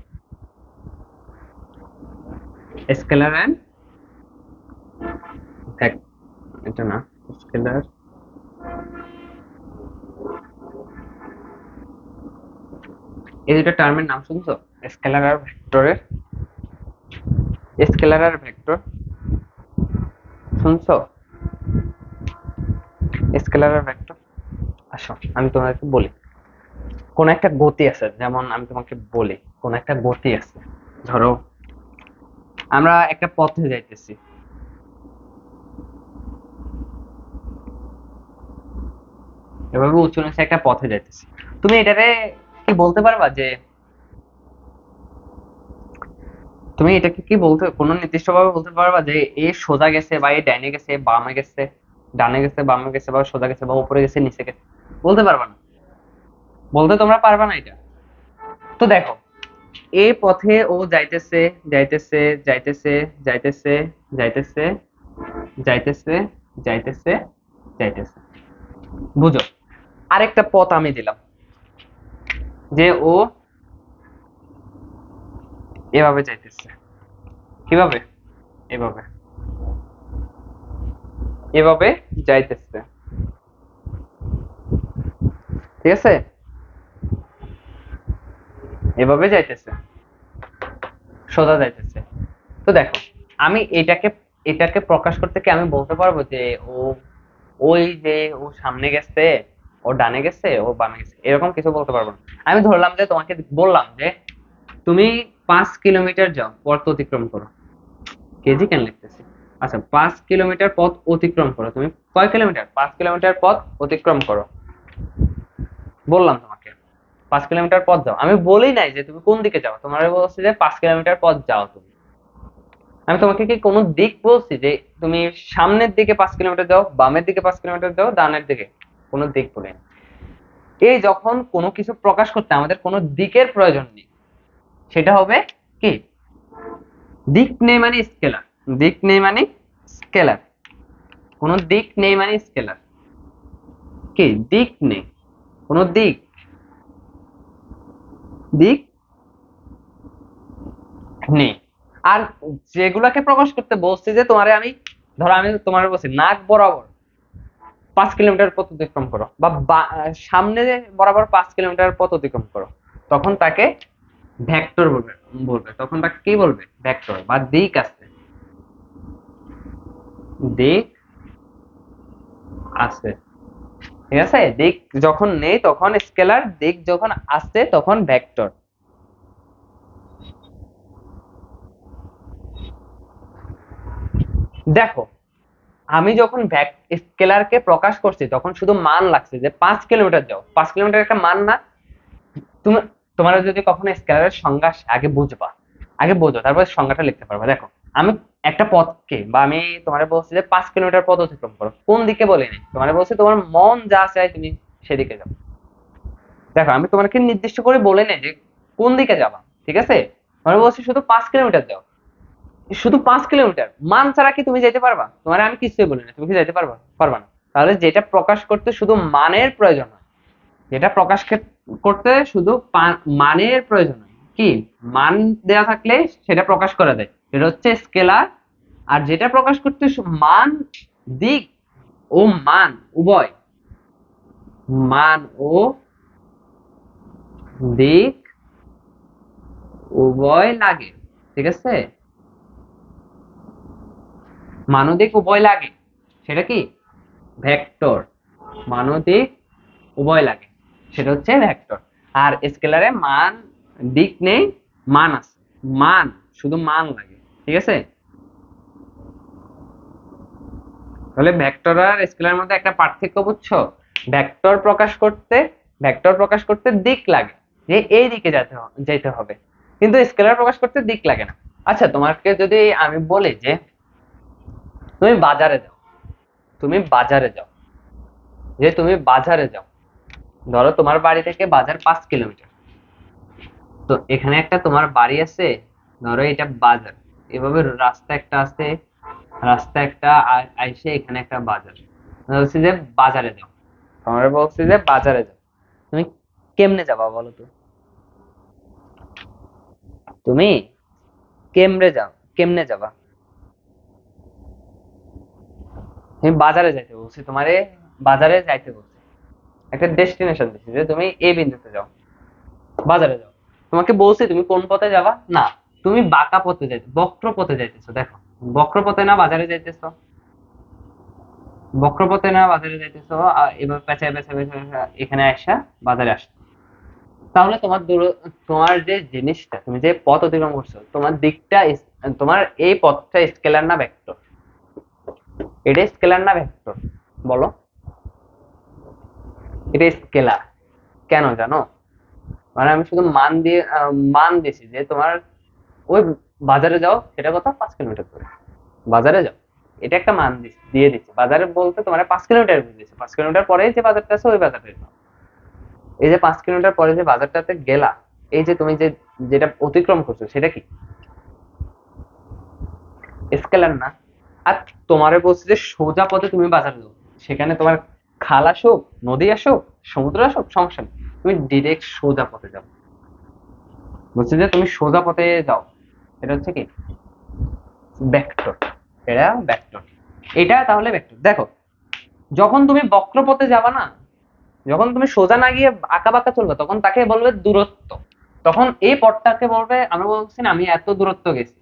scalar and এটা না, স্কেলার এই দুটো টার্মের নাম শুনছো? স্কেলার আর ভেক্টরের, স্কেলার আর ভেক্টর শুনছো? স্কেলার আর ভেক্টর, আসো আমি তোমাকে বলি। কোন একটা গতি আছে, যেমন আমি তোমাকে বলি কোন একটা গতি আছে, ধরো আমরা একটা পথে যাইতেছি, এভাবে উঁচু নিচে একটা পথে যাইতেছি, তুমি এটারে কি বলতে পারবা যে, তুমি এটাকে কি বলতে কোনো নির্দিষ্ট ভাবে বলতে পারবা যে এ সোজা গেছে বা এ ডাইনে গেছে বামে গেছে, ডানে গেছে বামে গেছে বা সোজা গেছে বা উপরে গেছে নিচে গেছে? বলতে পারবা না, বলতে তোমরা পারবা না এটা। তো দেখো, এই পথে ও যাইতেছে যাইতেছে যাইতেছে যাইতেছে যাইতেছে যাইতেছে যাইতেছে যাইতেছে। বুঝো, আরেকটা পথ আমি দিলাম যে ও এভাবে যাইতেছে। কিভাবে? এভাবে, এভাবে যাইতেছে, ঠিক আছে? এভাবে যাইতেছে, সোজা যাইতেছে। তো দেখো, আমি এটাকে প্রকাশ করতে কি আমি বলতে পারবো যে ও ওই যে ও সামনে গেছে, ও ডানে গেছে, ও বামে গেছে, এরকম কিছু বলতে পারবো না। আমি ধরলাম যে তোমাকে বললাম যে তুমি 5 কিলোমিটার যাও, পথ অতিক্রম করো। কেজি কেন লিখতেছি? আচ্ছা, 5 কিলোমিটার পথ অতিক্রম করো। তুমি কয় কিলোমিটার? 5 কিলোমিটার পথ অতিক্রম করো বললাম তোমাকে। 5 কিলোমিটার পথ যাও, আমি বলি নাই যে তুমি কোন দিকে যাও, তোমার বলছি যে 5 কিলোমিটার পথ যাও তুমি। আমি তোমাকে কি কোনো দিক বলছি যে তুমি সামনের দিকে 5 কিলোমিটার যাও, বামের দিকে 5 কিলোমিটার যাও, ডানের দিকে? কোনো দিক বলি না। এই যখন কোনো কিছু প্রকাশ করতে আমাদের কোনো দিকের প্রয়োজন নেই, সেটা হবে কি? দিক নেই মানে স্কেলার। দিক নেই মানে স্কেলার। কোনো দিক নেই মানে স্কেলার। কি? দিক নেই, কোনো দিক, দিক নেই। আর যেগুলাকে প্রকাশ করতে বলছি যে তোমারে আমি, ধরো আমি তোমার বলছি নাক বরাবর 5 কিলোমিটার পথ অতিক্রম করো, বা সামনে বরাবর 5 কিলোমিটার পথ অতিক্রম করো, তখন তাকে ভেক্টর বলবে। তখন তাকে কি বলবে? ভেক্টর বা দিক আছে, দিক আছে, ঠিক আছে? দিক যখন নেই তখন স্কেলার, দিক যখন আছে তখন ভেক্টর। দেখো, আমি যখন স্কেলারকে প্রকাশ করছি তখন শুধু মান লাগছে যে 5 কিলোমিটার যাও। 5 কিলোমিটার একটা মান না? তুমি, তোমার যদি কখনো স্কেলারের সংজ্ঞা আগে বুঝবা, আগে বোঝো, তারপর সংজ্ঞাটা লিখতে পারবা। দেখো, আমি একটা পথকে, বা আমি তোমার বলছি যে 5 কিলোমিটার পথ অতিক্রম করো, কোন দিকে বলিনি, তোমার বলছি তোমার মন যা চায় তুমি সেদিকে যাও। দেখো, আমি তোমাকে নির্দিষ্ট করে বলে নেই যে কোন দিকে যাবা, ঠিক আছে? তোমার বলছি শুধু 5 কিলোমিটার যাও। শুধু 5 কিলোমিটার মান ছাড়া কি তুমি যেতে পারবা? তোমার আমি কিছুই বলি না, তুমি কি যেতে পারবা? পারবা না। তাহলে যেটা প্রকাশ করতে শুধু মানের প্রয়োজন হয়, যেটা প্রকাশ করতে শুধু মানের প্রয়োজন হয়, কি? মান দেয়া থাকলে সেটা প্রকাশ করা যায়, এটা হচ্ছে স্কেলার। আর যেটা প্রকাশ করতে মান, দিক ও মান উভয়, মান ও দিক উভয় লাগে, ঠিক আছে? মান ও দিক উভয় লাগে, সেটা কি? ভেক্টর। মান ও দিক উভয় লাগে, সেটা হচ্ছে ভেক্টর। আর স্কেলারে মান, দিক নেই, মান আছে। মান, শুধু মান লাগে, ঠিক আছে? তাহলে ভেক্টর আর স্কেলার মধ্যে একটা পার্থক্য বুঝছো? ভেক্টর প্রকাশ করতে, ভেক্টর প্রকাশ করতে দিক লাগে, যে এই দিকে যেতে হবে, কিন্তু স্কেলার প্রকাশ করতে দিক লাগে না। আচ্ছা, তোমাকে যদি আমি বলি যে তুমি বাজারে যাও, তুমি বাজারে যাও, যে তুমি বাজারে যাও, ধরো তোমার বাড়ি থেকে বাজার 5 কিলোমিটার। তো এখানে একটা তোমার বাড়ি আছে, ধরো এটা বাজার, এভাবে রাস্তা একটা আছে, রাস্তা একটা আইসে এখানে একটা বাজার। বলছি যে বাজারে যাও, তোমার বলছি যে বাজারে যাও, তুমি কেমনে যাবা বলো তো? তুমি কেমনে যাবা? তুমি বাজারে যাইতে বলছি, তোমারে বাজারে যাইতে বলছি, একটা ডেস্টিনেশন দিচ্ছি যে তুমি এই বিন্দুতে যাও, বাজারে যাও। তোমাকে বলছি তুমি কোন পথে যাবা না, তুমি বাঁকা পথে যাইতে, বক্র পথে যাইতেছো। দেখো, বক্র পথে না বাজারে যাইতেছো, বক্র পথে না বাজারে যাইতেছো, এবার পেঁচায় পেঁচায় পেঁচায় এখানে আসা বাজারে আসছো। তাহলে তোমার যে জিনিসটা, তুমি যে পথ অতিক্রম করছো, তোমার দিকটা তোমার এই পথটা স্কেলার না ভেক্টর? এটা স্কেলার না ভেক্টর বলো? এটা স্কেলার। কেন জানো? মানে আমি শুধু মান দিছি যে তোমার ওই বাজারে যাও, সেটা কত? 5 কিলোমিটার দূরে। বাজারে যাও, এটা একটা মান দিয়ে দিচ্ছি। বাজারে বলতে তোমার 5 কিলোমিটার বুঝেছে, 5 কিলোমিটার পরে যে বাজারটা আছে ওই বাজারটা যাও। এই যে 5 কিলোমিটার পরে যে বাজারটাতে গেলা, এই যে তুমি যেটা অতিক্রম করছো সেটা কি? স্কেলার না। আর তোমারে বলছি যে সোজা পথে তুমি বাজারে যাও, সেখানে তোমার খাল আসুক, নদী আসুক, সমুদ্র আসুক, সমস্যা নেই, তুমি ডিরেক্ট সোজা পথে যাও। বলছি যে তুমি সোজা পথে যাও, এটা হচ্ছে কি ভেক্টর। এটা ভেক্টর। এটা তাহলে ভেক্টর। দেখো, যখন তুমি বক্র পথে যাবা না, যখন তুমি সোজা না গিয়ে আঁকা বাঁকা চলবে, তখন তাকে বলবে দূরত্ব। তখন এই পথটাকে বলবে, আমরা বলছি না আমি এত দূরত্ব গেছি,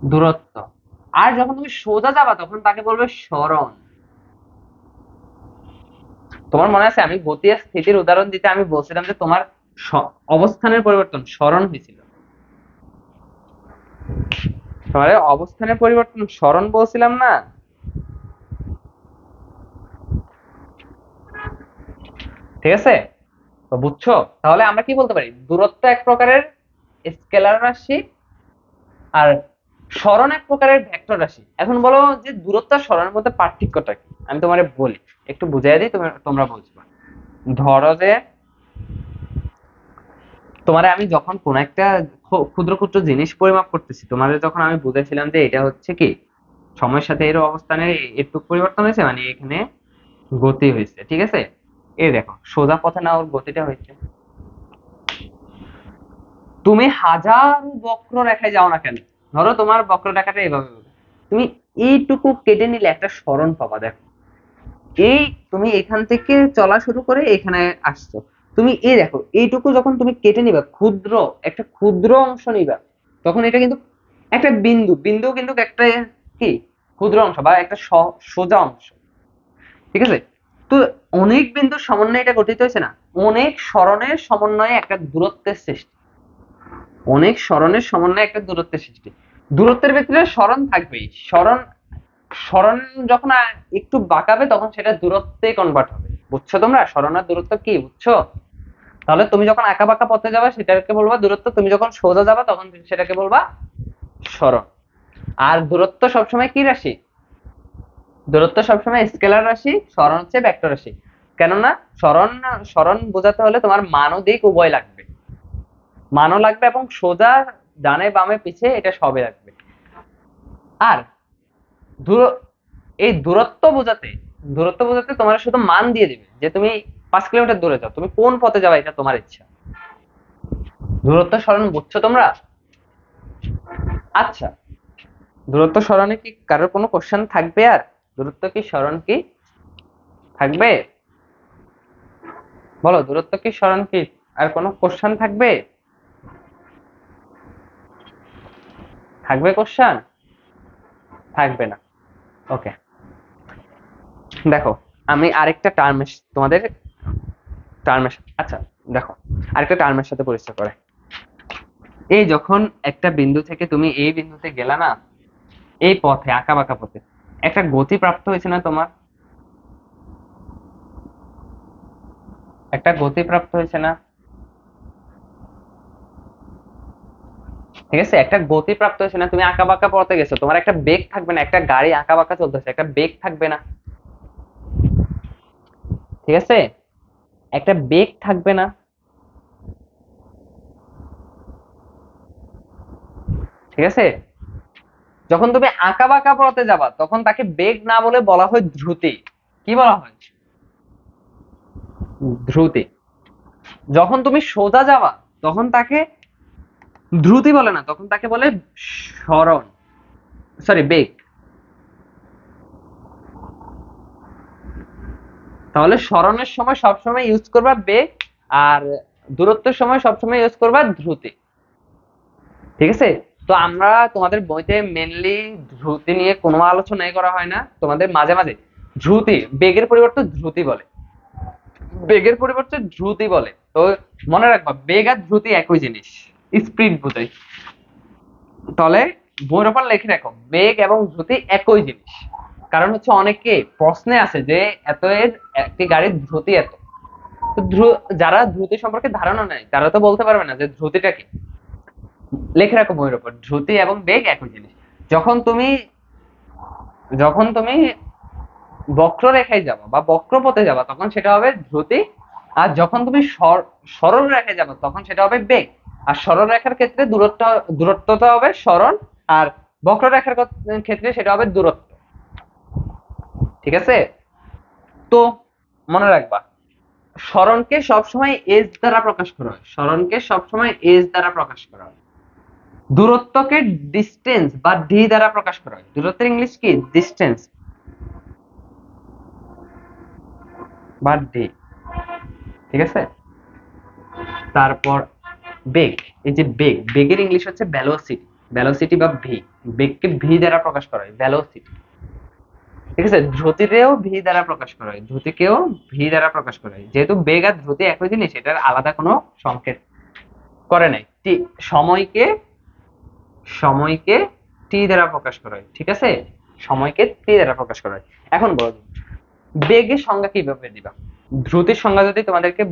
দূরত্ব। আর যখন তুমি সোজা যাবা তখন তাকে বলবে সরণ। তোমার মনে আছে আমি গতি আর স্থিতির উদাহরণ দিতে আমি বলছিলাম যে তোমার অবস্থানের পরিবর্তন সরণ হয়েছিল, তোমার অবস্থানের পরিবর্তন সরণ বলছিলাম না? ঠিক আছে, তো বুঝছো? তাহলে আমরা কি বলতে পারি, দূরত্ব এক প্রকারের স্কেলার রাশি, আর সরণ এক প্রকারের ভেক্টর রাশি। এখন বলো যে দূরত্ব আর সরণের মধ্যে পার্থক্যটা কি, আমি তোমারে বলি, একটু বুঝাই দিই, তোমরা বুঝবা। ধরো যে তোমারে আমি যখন কোন একটা ক্ষুদ্র ক্ষুদ্র জিনিস পরিমাপ করতেছি, তোমারে যখন আমি বুঝাইছিলাম যে এটা হচ্ছে কি সময়ের সাথে এর অবস্থানের একটু পরিবর্তন হয়েছে, মানে এখানে গতি হয়েছে, ঠিক আছে? এই দেখো সোজা পথে না ওর গতিটা হয়েছে। তুমি হাজার বক্র রেখায় যাও না কেন, ধরো তোমার বক্ররেখাটা এভাবে হবে, তুমি এইটুকু কেটে নিলে একটা সরণ পাবা। দেখো, এই তুমি এখান থেকে চলা শুরু করে এখানে আসছো, তুমি এই দেখো এইটুকু যখন তুমি কেটে নিবা, ক্ষুদ্র একটা ক্ষুদ্র অংশ নিবা, তখন এটা কিন্তু একটা বিন্দু, বিন্দু কিন্তু একটা কি ক্ষুদ্র অংশ বা একটা সোজা অংশ, ঠিক আছে? তো অনেক বিন্দুর সমন্বয়ে এটা গঠিত হয়েছে না, অনেক সরণের সমন্বয়ে একটা দূরত্বের সৃষ্টি, অনেক সরণের সমন্বয়ে একটা দূরত্বের সৃষ্টি। দূরত্বের ভিতরে সরণ থাকবেই, সরণ, সরণ যখন একটু বাঁকাবে তখন সেটা দূরত্বে কনভার্ট হবে। বুঝছো তোমরা সরণ আর দূরত্ব কি, বুঝছো? তাহলে তুমি যখন আঁকা বাঁকা পথে যাবে সেটাকে বলবা দূরত্ব, তুমি যখন সোজা যাবা তখন সেটাকে বলবা সরণ। আর দূরত্ব সবসময় কি রাশি? দূরত্ব সবসময় স্কেলার রাশি, সরণ হচ্ছে ভেক্টর রাশি। কেননা সরণ, সরণ বোঝাতে হলে তোমার মান ও দিক উভয় লাগবে, মানও লাগবে এবং সোজা ডানে বামে পিছে এটা সবে লাগবে। আর দূর এই দূরত্ব বোঝাতে, দূরত্ব বোঝাতে তোমার শুধু মান দিয়ে দিবে যে তুমি 5 কিলোমিটার দূরে যাও, তুমি কোন পথে যাবে এটা তোমার ইচ্ছা। দূরত্ব সরণ বুঝছো তোমরা? আচ্ছা, দূরত্ব সরণে কি কারোর কোনো কোশ্চেন থাকবে? আর দূরত্ব কি সরণ কি থাকবে? বলো, দূরত্ব কি সরণ কি আর কোনো কোশ্চেন থাকবে? থাকবে কোশ্চেন? থাকবে না। ওকে, দেখো আমি আরেকটা টার্ম তোমাদের টার্মের, আচ্ছা দেখো আরেকটা টার্মের সাথে পরিচয় করে। এই যখন একটা বিন্দু থেকে তুমি এই বিন্দুতে গেলা না, এই পথে আঁকা বাঁকা পথে একটা গতি প্রাপ্ত হয়েছে না তোমার, একটা গতি প্রাপ্ত হয়েছে না? ঠিক আছে, একটা গতি প্রাপ্ত হয়েছে না, তুমি আঁকা বাঁকা পথে গেছো, তোমার একটা বেগ থাকবে না, একটা গাড়ি আঁকা বাঁকা চলতেছে একটা বেগ থাকবে না? ঠিক আছে, একটা বেগ থাকবে না? ঠিক আছে, যখন তুমি আঁকা বাঁকা পথে যাবা তখন তাকে বেগ না বলে বলা হয় দ্রুতি। কি বলা হয়? দ্রুতি। যখন তুমি সোজা যাবা তখন তাকে দ্রুতি বলে না, তখন তাকে বলে সরণ, সরি বেগ। তাহলে সরণের সময় সবসময় ইউজ করবা বেগ, আর দূরত্বের সময় সবসময় ইউজ করবা দ্রুতি। ঠিক আছে, তো আমরা তোমাদের বইতে মেনলি দ্রুতি নিয়ে কোনো আলোচনাই করা হয় না, তোমাদের মাঝে মাঝে দ্রুতি, বেগের পরিবর্তে দ্রুতি বলে, বেগের পরিবর্তে দ্রুতি বলে। তো মনে রাখবা বেগ আর দ্রুতি একই জিনিস, স্পিড বোঝায়। তাহলে বইয়ের ওপর লিখে রাখো বেগ এবং দ্রুতি একই জিনিস। কারণ হচ্ছে অনেকে প্রশ্নে আছে যে এত এর একটি গাড়ির দ্রুতি এত, তো যারা দ্রুতি সম্পর্কে ধারণা নেই তারা তো বলতে পারবে না যে দ্রুতিটা কি। লিখে রাখো বইয়ের ওপর দ্রুতি এবং বেগ একই জিনিস। যখন তুমি, যখন তুমি বক্ররেখায় যাবা বা বক্রপথে যাবা তখন সেটা হবে দ্রুতি, আর যখন তুমি সরল রেখায় যাবে তখন সেটা হবে বেগ। আর সরল রেখার ক্ষেত্রে দূরত্বটা হবে সরণ, আর বক্ররেখার ক্ষেত্রে সেটা হবে দূরত্ব। ঠিক আছে? তো মনে রাখবা, সরণকে সবসময় এজ দ্বারা প্রকাশ করা হয়, সরণকে সবসময় এজ দ্বারা প্রকাশ করা হয়। দূরত্বকে ডিস্টেন্স বা ডি দ্বারা প্রকাশ করা হয়। দূরত্বের ইংলিশ কি? ডিস্টেন্স বা ডি। ঠিক আছে? তারপর বেগ, এই যে বেগের ইংলিশ হচ্ছে ভেলোসিটি, ভেলোসিটি বা ভি। বেগকে ভি দ্বারা প্রকাশ করা হয়, ভেলোসিটি। ঠিক আছে? দ্রুতিকেও ভি দ্বারা প্রকাশ করা হয়, দ্রুতিকেও ভি দ্বারা প্রকাশ করা হয়। যেহেতু বেগ আর দ্রুতি একই জিনিস, এটার আলাদা কোনো সংকেত করে নাই। সময়কে সময়কে টি দ্বারা প্রকাশ করা হয়। ঠিক আছে? সময়কে টি দ্বারা প্রকাশ করা হয়। এখন বলো, বেগের সংজ্ঞা কিভাবে দিবা? দ্রুতির সংজ্ঞা যদি তোমাদেরকে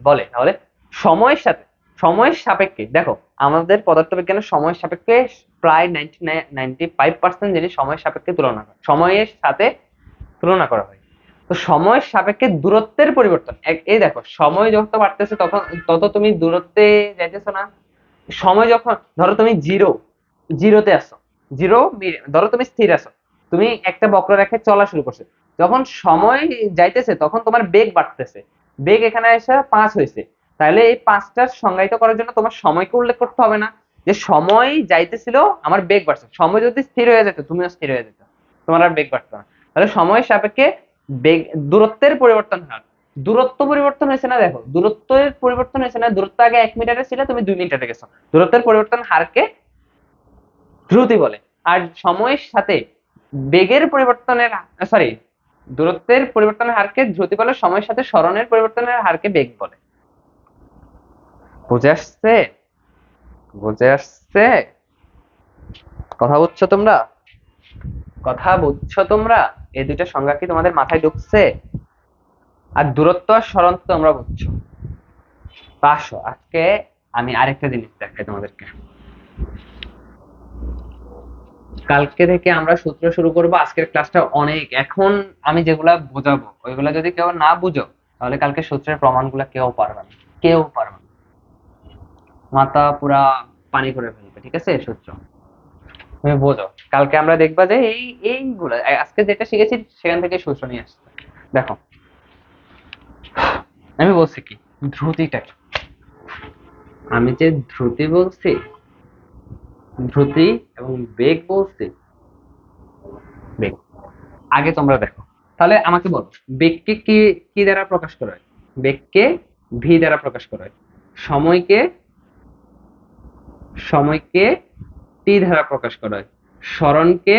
বলে, তাহলে সময়ের সাথে, সময়ের সাপেক্ষে, দেখো আমাদের পদার্থবিজ্ঞানের সময়ের সাপেক্ষে প্রায় 95% জিনিস সময়ের সাপেক্ষে তুলনা করা, সময়ের সাথে তুলনা করা হয়। তো সময়ের সাপেক্ষে দূরত্বের পরিবর্তন, এই দেখো সময় যত বাড়তেছে তখন তত তুমি দূরত্বে যাইতেছো না? সময় যখন, ধরো তুমি জিরোতে আসো, জিরো, ধরো তুমি স্থির আছো, তুমি একটা বক্ররেখায় চলা শুরু করছো, যখন সময় যাইতেছে তখন তোমার বেগ বাড়তেছে, বেগ এখানে এসে 5 হয়েছে। তাহলে এই 5টা সংজ্ঞায়িত করার জন্য তোমার সময়কে উল্লেখ করতে হবে না, যে সময় যাইতেছিল আমার বেগ বাড়ছে। সময় যদি স্থির হয়ে যেত তুমিও স্থির হয়ে যেত, তোমার আর বেগ বাড়তো না। তাহলে সময়ের সাপেক্ষে বেগ, দূরত্বের পরিবর্তন হয়। দূরত্ব পরিবর্তন হয়েছে না? দেখো দূরত্বের পরিবর্তন হয়েছে না? দূরত্ব আগে 1 মিটারে ছিল, তুমি 2 মিটারে গেছো। দূরত্বের পরিবর্তন হারকে দ্রুতি বলে। আর সময়ের সাথে বেগের পরিবর্তনের, সরি, দূরত্বের পরিবর্তনের হারকে দ্রুতি বলে, সময়ের সাথে সরণের পরিবর্তনের হারকে বেগ বলে। বুঝে আসছে? বুঝে আসছে? কথা বুঝছো তোমরা? কথা বুঝছো তোমরা? এই দুইটা সংজ্ঞা কি তোমাদের মাথায় ঢুকছে? আর দূরত্ব আর সরণ তো তোমরা বুঝছো। আসো আজকে আমি আরেকটা জিনিস দেখাই তোমাদেরকে। কালকে থেকে আমরা সূত্র শুরু করব। আজকের ক্লাসটা অনেক, এখন আমি যেগুলা বোঝাবো ওইগুলা যদি কেউ না বুঝো, তাহলে কালকে সূত্রের প্রমাণগুলা কেউ পারবে না, কেউ পারবে না, মাথা পুরা পানি করে ফেলবে। ঠিক আছে? সূত্র তুমি বোঝো, কালকে আমরা দেখবা যে এইগুলা আজকে যেটা শিখেছি সেখান থেকে সূত্র নিয়ে আসছে। দেখো আমি বলছি কি, ধ্রুতিটা কি? আমি যে ধ্রুতি বলছি, ধ্রুতি এবং বেগ বলছি, বেগ আগে তোমরা দেখো, তাহলে আমাকে বলো বেগকে কি কি দ্বারা প্রকাশ করা হয়? বেগকে ভি দ্বারা প্রকাশ করা হয়। সময়কে সময়কে টি দ্বারা প্রকাশ করা হয়। সরণকে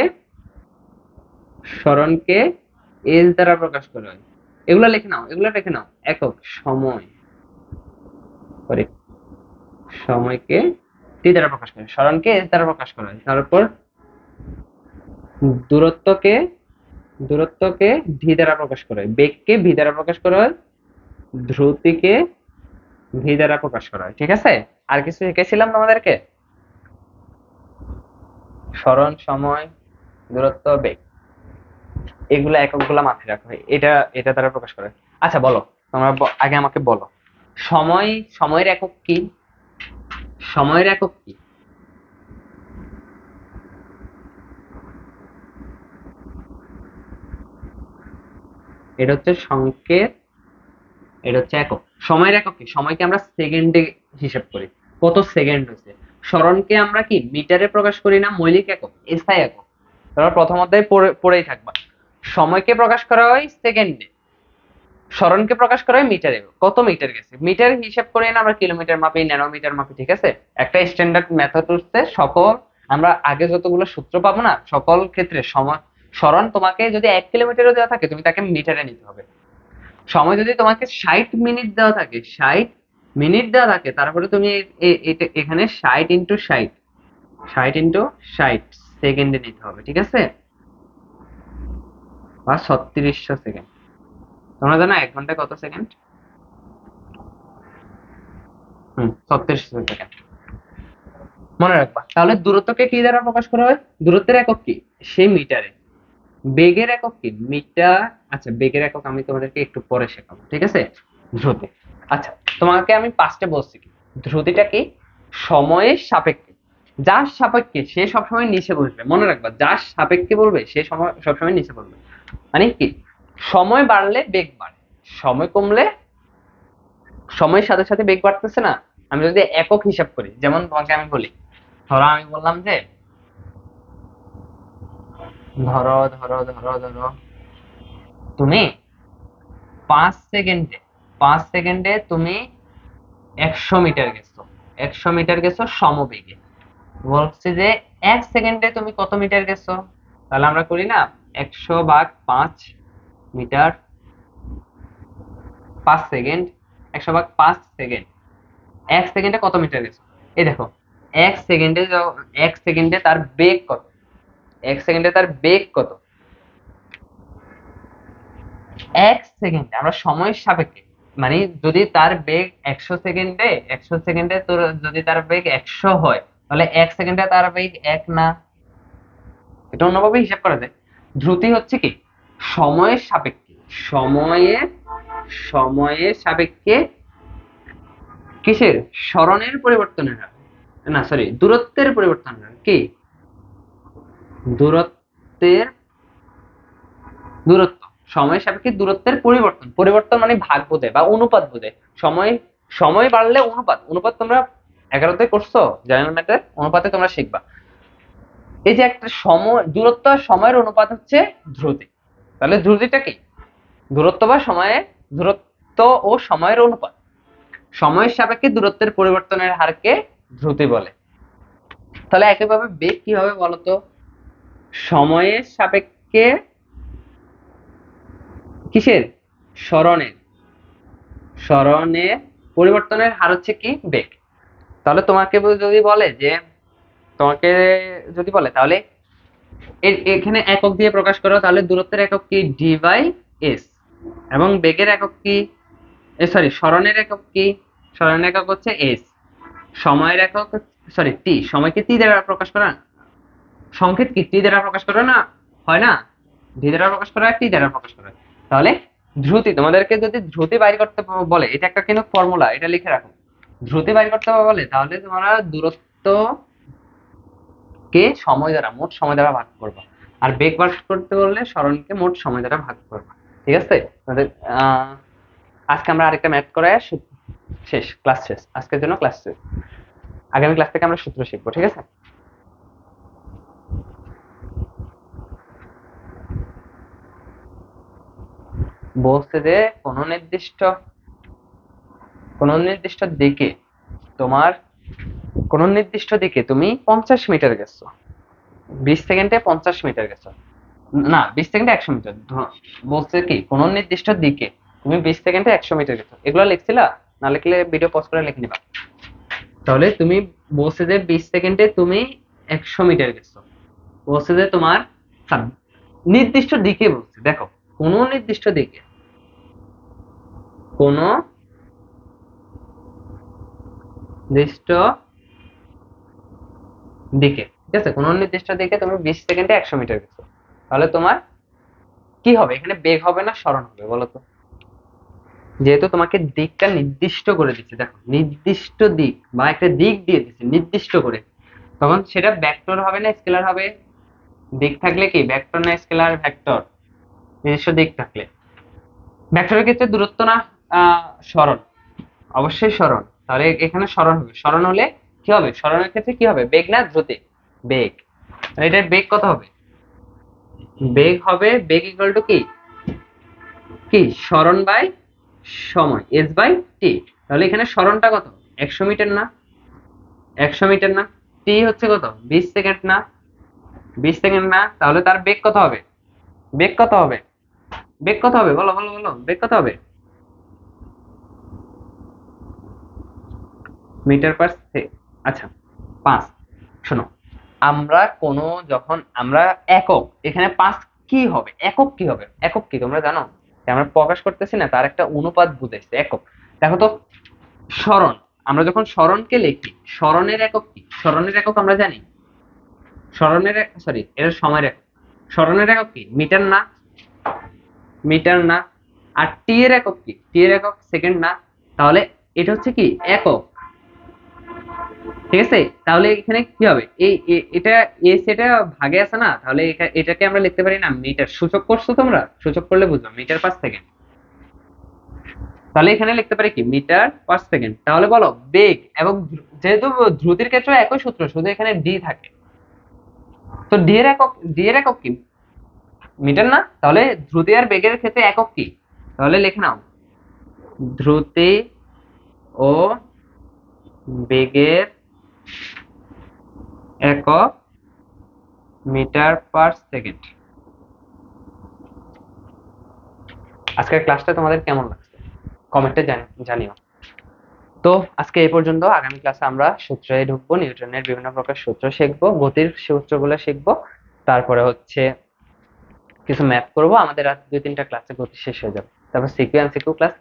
সরণকে এস দ্বারা প্রকাশ করা হয়। এগুলা লিখে নাও, এগুলা লিখে নাও। একক সময়, সরি, সময়কে টি দ্বারা প্রকাশ করা হয়, সরণকে এস দ্বারা প্রকাশ করা হয়। তারপর দূরত্বকে দূরত্বকে ভি দ্বারা প্রকাশ করা হয়, বেগকে ভি দ্বারা প্রকাশ করা হয়, ধ্রুতিকে ভি দ্বারা প্রকাশ করা হয়। ঠিক আছে? আর কিছু শিখেছিলাম তোমাদেরকে? সরণ, সময়, দূরত্ব, বেগ, এগুলা এককগুলা মাথায় রাখো, এটা এটা দ্বারা প্রকাশ করা হয়। আচ্ছা বলো, তোমরা আগে আমাকে বলো, সময়, সময়ের একক কি? সময়ের একক কি? এটা হচ্ছে সংকেত, এটা হচ্ছে একক। সময়ের একক কি? সময়কে আমরা সেকেন্ডে হিসাব করি, কত সেকেন্ড হয়েছে। সরণকে আমরা কি মিটারে প্রকাশ করি না? মৌলিক একক, এসআই একক। তোমরা প্রথম অধ্যায়ে পড়েই থাকবা। সময়কে প্রকাশ করা হয় সেকেন্ডে, সরণকে প্রকাশ করা হয় মিটারে, কত মিটার গেছে। মিটার হিসাব করে না আমরা কিলোমিটার মাপি, ন্যানোমিটার মাপি। ঠিক আছে? একটা স্ট্যান্ডার্ড মেথড হচ্ছে সকল, আমরা আগে যতগুলো সূত্র পাবো না সকল ক্ষেত্রে সময়, সরণ তোমাকে যদি 1 কিলোমিটারও দেওয়া থাকে তুমি তাকে মিটারে নিতে হবে। সময় যদি তোমাকে 60 মিনিট দেওয়া থাকে, 60 মিনিট দেওয়া থাকে, তারপরে তুমি এখানে 60 × 60, 60 × 60 সেকেন্ডে নিতে হবে। ঠিক আছে? বা 3600 সেকেন্ড। তোমরা জানো 1 ঘন্টায় কত সেকেন্ড? 3600 সেকেন্ড। মনে রাখবা। তাহলে দূরত্বকে কি দ্বারা প্রকাশ করা হয়? দূরত্বের একক কি? সেই মিটারে। বেগের একক কি? মিটার। আচ্ছা বেগের একক আমি তোমাদেরকে একটু পরে শেখাবো। ঠিক আছে? দ্রুত। আচ্ছা, তোমাকে আমি পাঁচটা বলছি কি ধ্রুতিটা কি সময়ের সাপেক্ষে, যার সাপেক্ষে সে সবসময় নিচে বসবে, মনে রাখবা যার সাপেক্ষে বলবে সে সময় সবসময় নিচে বলবে। মানে কি সময় বাড়লে বেগ বাড়ে, সময় কমলে, সময়ের সাথে সাথে বেগ বাড়তেছে না। আমি যদি একক হিসাব করি, যেমন তোমাকে আমি বলি, ধরো আমি বললাম যে ধরো ধরো ধরো ধরো তুমি 5 সেকেন্ডে 5 সেকেন্ডে তুমি 100 মিটার গেছো, 100 মিটার গেছো সমবেগে। বলছে যে 1 সেকেন্ডে তুমি কত মিটার গেছো, তাহলে আমরা করি না 100/5 মিটার, 5 সেকেন্ড, 100/5 সেকেন্ড, 1 সেকেন্ডে কত মিটার গেছো। এই দেখো 1 সেকেন্ডে, 1 সেকেন্ডে তার বেগ কত, 1 সেকেন্ডে তার বেগ কত, 1 সেকেন্ডে আমরা সময়ের সাপেক্ষে, মানে যদি তার বেগ 100 সেকেন্ডে, 100 সেকেন্ডে তোর যদি তার বেগ 100 হয়, তাহলে 1 সেকেন্ডে তার বেগ 1 না। এটা অন্যভাবে হিসাব করা যায়। ধ্রুতি হচ্ছে কি সময়ের সাপেক্ষে, সময়ের সময়ের সাপেক্ষে কিসের স্মরণের পরিবর্তনের হার, না সরি দূরত্বের পরিবর্তনের হার, কি দূরত্বের, দূরত্ব সময়ের সাপেক্ষে দূরত্বের পরিবর্তন, পরিবর্তন মানে ভাগ বোঝে বা অনুপাত বোঝে। সময়, সময় বাড়লে অনুপাত, অনুপাত তোমরা 11তে করছো জেনারেল ম্যাথের অনুপাতে তোমরা শিখবা। এই যে একটা সময়, দূরত্ব আর সময়ের অনুপাত হচ্ছে ধ্রুতি। তাহলে ধ্রুতিটা কি দূরত্ব বা সময়ের, দূরত্ব ও সময়ের অনুপাত, সময়ের সাপেক্ষে দূরত্বের পরিবর্তনের হারকে ধ্রুতি বলে। তাহলে একইভাবে বেগ কি হবে বলতো, সময়ের সাপেক্ষে কিসের স্মরণের, স্মরণের পরিবর্তনের হার হচ্ছে কি বেগ। তাহলে তোমাকে যদি বলে যে, তোমাকে যদি বলে তাহলে এখানে একক দিয়ে প্রকাশ করো, তাহলে দূরত্বের একক কি d/s, এবং বেগের একক কি, সরি স্মরণের একক কি, স্মরণের একক হচ্ছে s, সময়ের একক সরি t, সময়কে t দ্বারা প্রকাশ করা, সংকেত কি t দ্বারা প্রকাশ করা না, হয় না, d দ্বারা প্রকাশ করা t দ্বারা প্রকাশ করা। তাহলে ধ্রুতি, তোমাদেরকে যদি ধ্রুতি বাইর করতে বলে, এটা একটা কিন্তু ফর্মুলা, এটা লিখে রাখো। ধ্রুতি বাইর করতে বলে তাহলে তোমরা দূরত্ব কে সময় দ্বারা, মোট সময় দ্বারা ভাগ করবা, আর বেগ বার করতে বললে স্মরণকে মোট সময় দ্বারা ভাগ করবা। ঠিক আছে, তোমাদের আজকে আমরা আরেকটা ম্যাথ করায় শেষ, ক্লাস শেষ, আজকের জন্য ক্লাস শেষ। আগামী ক্লাস থেকে আমরা সূত্র শিখবো, ঠিক আছে। বলছে যে কোন নির্দিষ্ট দিকে তোমার, কোন নির্দিষ্ট দিকে তুমি 50 মিটার গেছো, 20 সেকেন্ডে 50 মিটার গেছো, না 20 সেকেন্ডে 100 মিটার, বলছে কি কোন নির্দিষ্ট দিকে তুমি 20 সেকেন্ডে 100 মিটার গেছো। এগুলো লিখছিলা, না লিখলে ভিডিও পজ করে লিখে নিবা। তাহলে তুমি বলছে যে 20 সেকেন্ডে তুমি 100 মিটার গেছো, বলছে যে তোমার নির্দিষ্ট দিকে বলছে, দেখো কোন নির্দিষ্ট দিকে, কোন নির্দিষ্ট দিকে, ঠিক আছে, কোন নির্দিষ্ট দিকে তুমি 20 সেকেন্ডে 100 মিটার গেছো, তাহলে তোমার কি হবে, এখানে বেগ হবে না স্মরণ হবে বলো তো। যেহেতু তোমাকে দিকটা নির্দিষ্ট করে দিচ্ছে, দেখো নির্দিষ্ট দিক বা একটা দিক দিয়ে দিচ্ছে নির্দিষ্ট করে, তখন সেটা ভেক্টর হবে না স্কেলার হবে। দিক থাকলে কি ভেক্টর না স্কেলার, ভেক্টর। নিজস্ব দিক থাকলে ভেক্টরের ক্ষেত্রে দূরত্ব না সরণ, অবশ্যই সরণ। তাহলে এখানে সরণ হবে, সরণ হলে কি হবে, সরণের ক্ষেত্রে কি হবে বেগ না দ্রুতি, বেগ। এটার বেগ কত হবে, বেগ হবে বেগ ইকুয়াল টু কি, কি সরণ বাই সময় s/t। তাহলে এখানে সরণটা কত 100 মিটার না, 100 মিটার না, টি হচ্ছে কত 20 সেকেন্ড না, 20 সেকেন্ড না, তাহলে তার বেগ কত হবে, বেগ কত হবে, বেগ কত হবে বলো বলো বলো, বেগ কত হবে মিটার পার সেকেন্ড। আচ্ছা 5, শোনো আমরা কোনো, যখন আমরা একক, এখানে 5 কি হবে, একক কি হবে, একক কি তোমরা জানো, যে আমরা প্রকাশ করতেছি না তার একটা অনুপাত বুঝাইছে একক। দেখো তো সরণ, আমরা যখন সরণকে লিখি, সরণের একক কি, সরণের একক আমরা জানি, সরণের সরি এর সময়ের একক, সরণের একক কি মিটার না, মিটার না, আর টি এর একক কি, টি এর একক সেকেন্ড না, তাহলে এটা হচ্ছে কি একক, ঠিক আছে। তাহলে এখানে কি হবে, এটা এটা ভাগে আছে না, তাহলে এটাকে আমরা লিখতে পারি না মিটার। সূচক করছো তোমরা, সূচক করলে বুঝবে মিটার পার সেকেন্ড। তাহলে এখানে লিখতে পারি কি মিটার পার সেকেন্ড। তাহলে বলো বেগ এবং যেহেতু দ্রুতির ক্ষেত্রে একই সূত্র, শুধু এখানে ডি থাকে, তো ডি এর একক কি মিটার না? তাহলে দ্রুতি আর বেগের ক্ষেত্রে একক কি? তাহলে লিখে নাও দ্রুতি ও বেগের একক মিটার পার সেকেন্ড। আজকের ক্লাসটা তোমাদের কেমন লাগছে কমেন্টে জানিও। তো আজকে এই পর্যন্ত। আগামী ক্লাসে আমরা সূত্রে ঢুকবো, নিউটনের বিভিন্ন প্রকার সূত্র শিখবো, গতির সূত্রগুলো শিখবো, তারপরে হচ্ছে কিছু ম্যাথ করবো। আমাদের রাত 2-3টা ক্লাসে গতি শেষ হয়ে যাবে, তারপর সিকিউ এমসিকিউ ক্লাস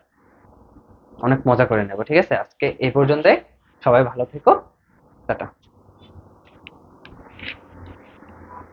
অনেক মজা করে নেবো। ঠিক আছে, আজকে এই পর্যন্তই। সবাই ভালো থেকো, টাটা।